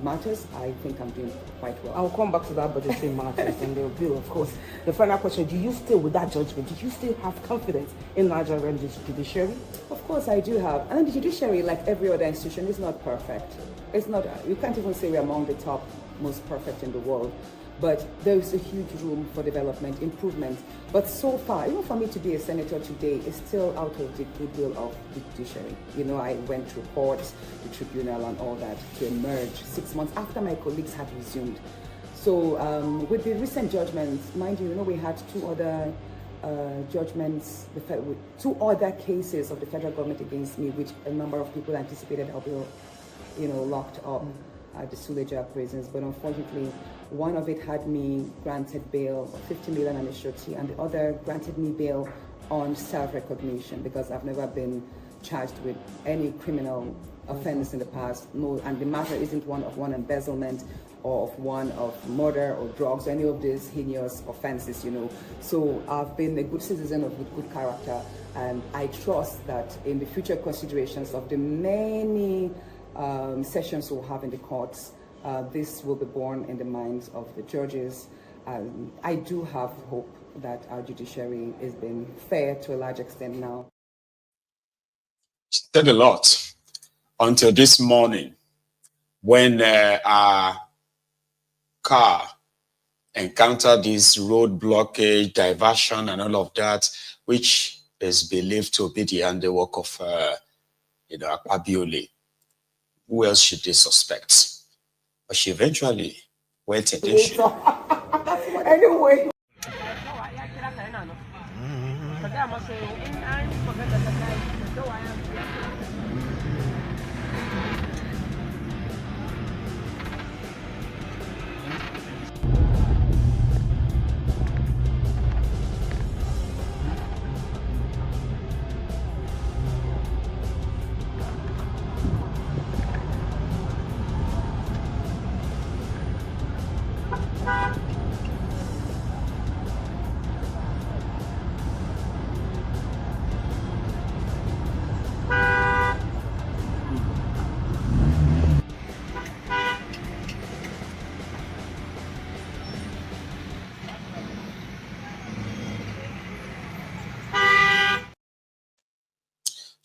Speaker 21: matters, I think I'm doing quite well.
Speaker 20: I'll come back to that budgetary matters and the bill, of course. The final question, do you still, with that judgment, do you still have confidence in Nigerian judiciary?
Speaker 21: Of course I do have. And the judiciary, like every other institution, is not perfect. It's not, you can't even say we're among the top most perfect in the world. But there is a huge room for development, improvement. But so far, even for me to be a senator today is still out of the goodwill of the judiciary. I went through courts, the tribunal and all that to emerge 6 months after my colleagues had resumed. So with the recent judgments, mind you, we had 2 other judgments, 2 other cases of the federal government against me, which a number of people anticipated I'll be, locked up at the Soludo prisons. But unfortunately, one of it had me granted bail, 50 million and a surety, and the other granted me bail on self-recognition because I've never been charged with any criminal offense in the past. No, and the matter isn't one of embezzlement or of one of murder or drugs, any of these heinous offenses, So I've been a good citizen with good character, and I trust that in the future considerations of the many sessions we'll have in the courts, this will be borne in the minds of the judges. I do have hope that our judiciary is being fair to a large extent now.
Speaker 3: She said a lot until this morning when our car encountered this road blockage, diversion, and all of that, which is believed to be the handiwork of Akpabiole. Who else should they suspect? But she eventually went into issue.
Speaker 20: Anyway.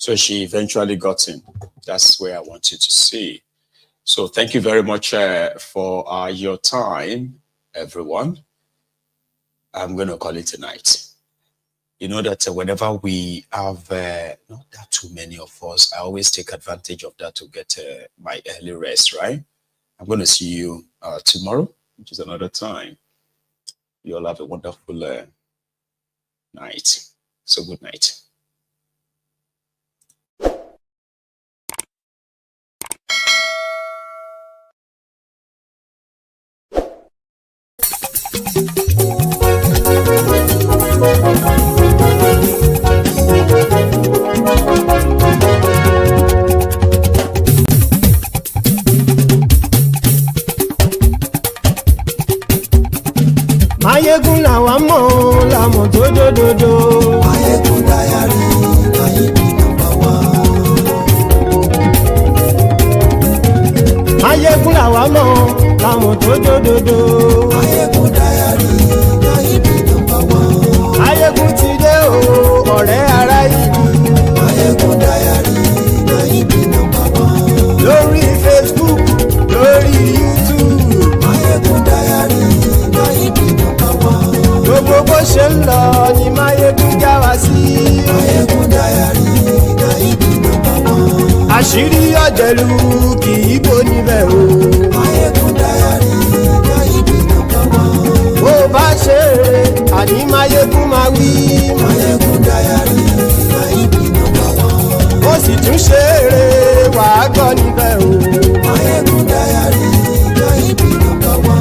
Speaker 3: So she eventually got in. That's where I want you to see. So thank you very much for your time, everyone. I'm going to call it a night. You know that whenever we have not that too many of us, I always take advantage of that to get my early rest, right? I'm going to see you tomorrow, which is another time. You all have a wonderful night. So good night.
Speaker 2: Mayegun làwa mọ̀ làmọ̀ tó dòdòdò. Mayegun dayari Nayibi #1. Mayegun làwa mọ̀ làmọ̀ tó dòdòdò. Mayegun dayari Nayibi #1. Mayegun ti dé o ọ̀rẹ́ ara ìlú. Mayegun dayari Nayibi #1. Lórí Facebook lórí YouTube. Mayegun dayari Nayibi #1. Gbogbo bó ṣe ń lọ ni Mayegun já wa sí. Mayegun dayari Nayibi #1. Àṣírí ọ̀jẹ̀lú kì í bò níbẹ̀ o. Mayegun dayari Nayibi #1. Bó bá ṣe eré àní Mayegun máa wí. Mayegun dayari Nayibi #1. Ó sì tún ṣe eré wàá gbọ́ níbẹ̀ o. Mayegun dayari Nayibi #1.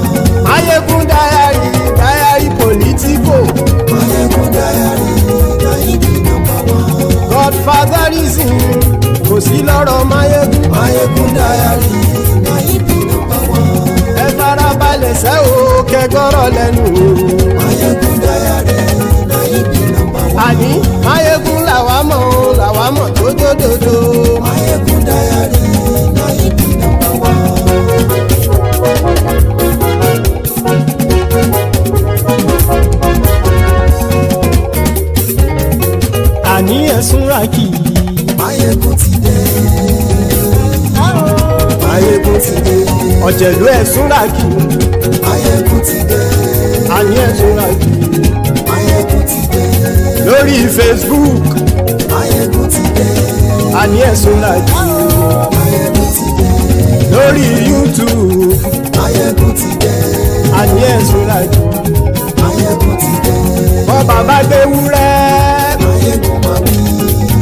Speaker 2: Mayegun dayari politico. Mayegun dayari Nayibi #1. Godfatherism kò sí lọ́rọ̀ Mayegun. Mayegun dayari Nayibi #1. Ẹ farabalẹ̀ sẹ́ o kẹgọ́rọ̀ lẹ́nu o. Mayegun dayari Nayibi #1. Àní Mayegun làwa mọ̀ tó dòdòdò. Mayegun dayari Nayibi #1. Àní ẹ̀sùn ràkì. Mayegun ti dé. Mayegun ti dé. Ọ̀jẹ̀lú ẹ̀sùn ràkì. Mayegun ti dé. Àní ẹ̀sùn ràkì. Mayegun ti dé. Lórí Facebook. Mayegun ti dé. Àní ẹ̀sùn ràkì. Mayegun ti dé. Lórí YouTube. Mayegun ti dé. Àní ẹ̀sùn ràkì. Mayegun ti dé. Bọ́ bàbá gbé wúrẹ́. Mayegun máa wí.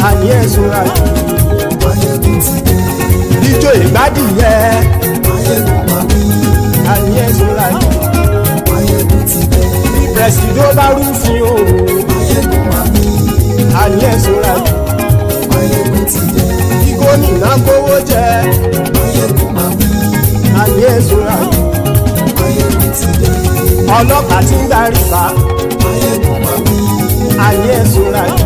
Speaker 2: Àní ẹ̀sùn ràkì. Mayegun ti dé. Ijó ìgbádìyẹ. Mayegun máa wí. Àní ẹ̀sùn ràkì. Mayegun ti dé. Bí pẹ̀sìdó bá rúfin o. Mayegun máa wí. Àní ẹ̀sùn ràkì. Mayegun ti dé. Bí gómìnà kówó jẹ. Mayegun máa wí. Àní ẹ̀sùn ràkì. Mayegun ti dé. Ọlọ́pàá ti ń darí bá. Mayegun máa wí. Àní ẹ̀sùn ràkì.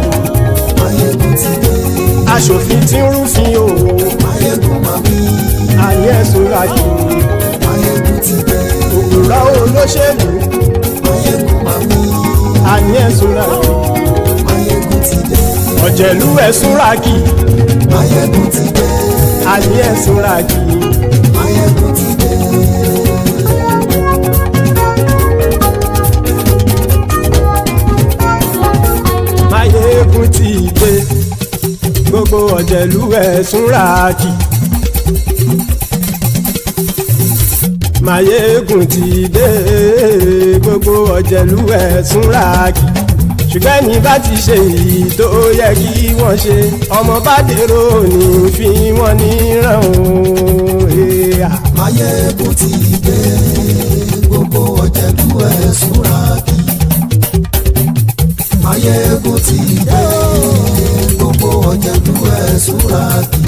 Speaker 2: Mayegun ti dé. Aṣòfin tí ń rúfin o. Mayegun máa wí. Àní ẹ̀sùn ràkì. Mayegun ti dé. Òpùrọ́ olóṣèlú. Mayegun máa wí. Àní ẹ̀sùn ràkì. Mayegun ti dé. Ọ̀jẹ̀lú ẹ̀sùn ràkì. Mayegun ti dé. Àní ẹ̀sùn ràkì. Mayegun ti dé. Mayegun ti dé. Gbogbo ọ̀jẹ̀lú ẹ̀sùn ràkì. Mayegun ti dé. Gbogbo ọ̀jẹ̀lú ẹ̀sùn ràkì. Ṣùgbọ́n ní bá ti ṣe èyí tó yẹ kí wọ́n ṣe, ọmọ bá dèrò ní fi wọ́n níran o. Mayegun ti dé. Gbogbo ọ̀jẹ̀lú ẹ̀sùn ràkì. Mayegun ti dé. Gbogbo ọ̀jẹ̀lú ẹ̀sùn ràkì.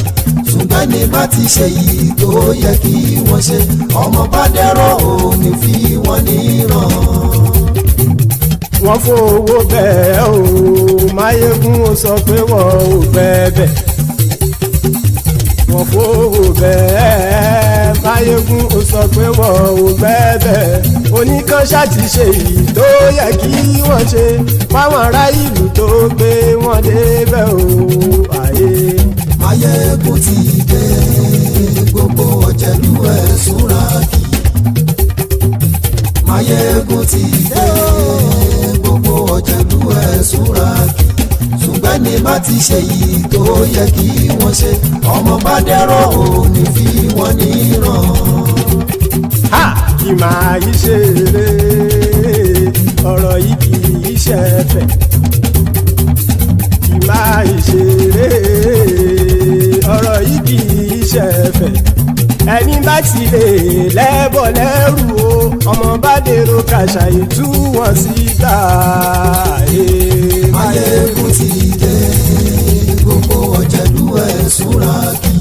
Speaker 2: Ṣùgbọ́n ní bá ti ṣe èyí tó yẹ kí wọ́n ṣe, ọmọ bá dèrò ní fi wọ́n níran. Wọ́n fowó bẹ́ẹ̀ o. Mayegun ó sọ pé wọ́n ò bẹ́ẹ̀ bẹ́ẹ̀. Wọ́n fowó bẹ́ẹ̀ Máyégún ó sọ pé wọn ò gbẹ́bẹ̀ oníkan ṣáàtì ṣe èyí tó yẹ kí wọ́n ṣe fáwọn ará ìlú tó gbé wọn débẹ̀ o àyè.
Speaker 1: Máyégún ti dé gbogbo ọ̀jẹ̀lú ẹ̀ súnra kì. Máyégún ti dé gbogbo ọ̀jẹ̀lú ẹ̀ súnra kì. Ṣùgbọ́n ní bá ti ṣe yìí tó yẹ kí wọ́n ṣe ọmọ bá dẹ́rọ̀ ò ní fi wọ́n níran.
Speaker 2: Kì máa yí ṣe eré ọ̀rọ̀ yìí kì í ṣe ẹ̀fẹ̀. Kì máa yí ṣe eré ọ̀rọ̀ yìí kì í ṣe ẹ̀fẹ̀. Ẹni bá ti lè lẹ́bọ̀ lẹ́rù o ọmọ bá dèrò kàṣà ìtú wọn síta.
Speaker 1: Máyégún ti dé gbogbo ọ̀jẹ̀lú ẹ̀ súnra kì.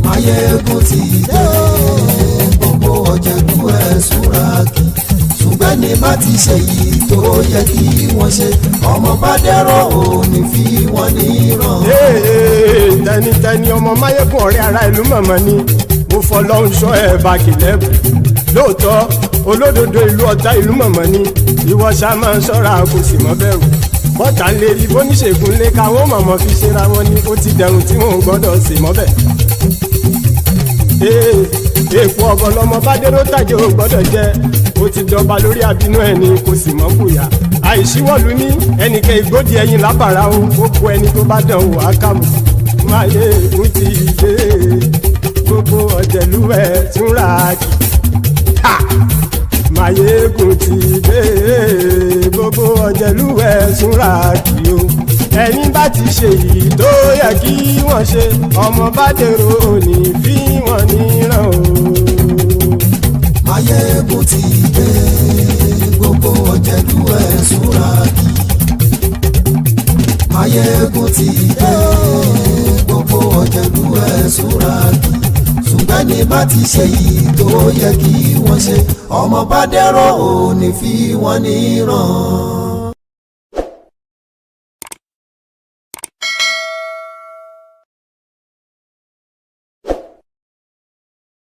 Speaker 1: Máyégún ti dé gbogbo ọ̀jẹ̀lú ẹ̀ súnra kì. Ṣùgbọ́n ní bá ti ṣe yìí tó yẹ kí wọ́n ṣe ọmọ bá dẹ́rọ̀ ò ní fi wọ́n níran.
Speaker 2: Tẹnitẹni ọmọ Máyégún ọ̀rẹ́ ara ìlú mọ̀mọ́ ni mo fọlọ́run ṣọ́ ẹ̀ bá kìlẹ́bù. Lóòótọ́ olódodo ìlú ọ̀tá ìlú mọ̀mọ́ ni ìwọ ṣá máa ń ṣọ́ra kò sì mọ́ bẹ̀rù. Bọ́tà ń lè rí bóníṣègùn lé káwọn mọ̀mọ́ fi ṣera wọn ni ó ti dẹrùn tí wọn ò gbọ́dọ̀ sì mọ́ bẹ̀. Èèpo ọ̀gọ̀ lọmọ bá dérò tàjẹ́ ò gbọ́dọ̀ jẹ́ ó ti jọba lórí abínú ẹni kò sì mọ́ bùyà. Àìsíwọ́lu ní ẹnìkẹ́ ìgbódì ẹyin lábàrá o ó kó ẹni tó bá dán o àkàmù. Máyégún ti dé gbogbo ọ̀jẹ̀lú ẹ̀ túnra kì. Máyégún ti dé gbogbo ọ̀jẹ̀lú ẹ̀ túnra kì o. Ẹni bá ti ṣe yìí tó yẹ kí wọ́n ṣe ọmọ bá dèrò òní fi wọ́n níran o.
Speaker 1: Máyégún ti dé gbogbo ọ̀jẹ̀lú ẹ̀ súnra kì. Máyégún ti dé gbogbo ọ̀jẹ̀lú ẹ̀ súnra kì. Ṣùgbọ́n ní bá ti ṣe yìí tó yẹ kí wọ́n ṣe ọmọ bá dẹ́rọ̀ ò ní fi wọ́n níran.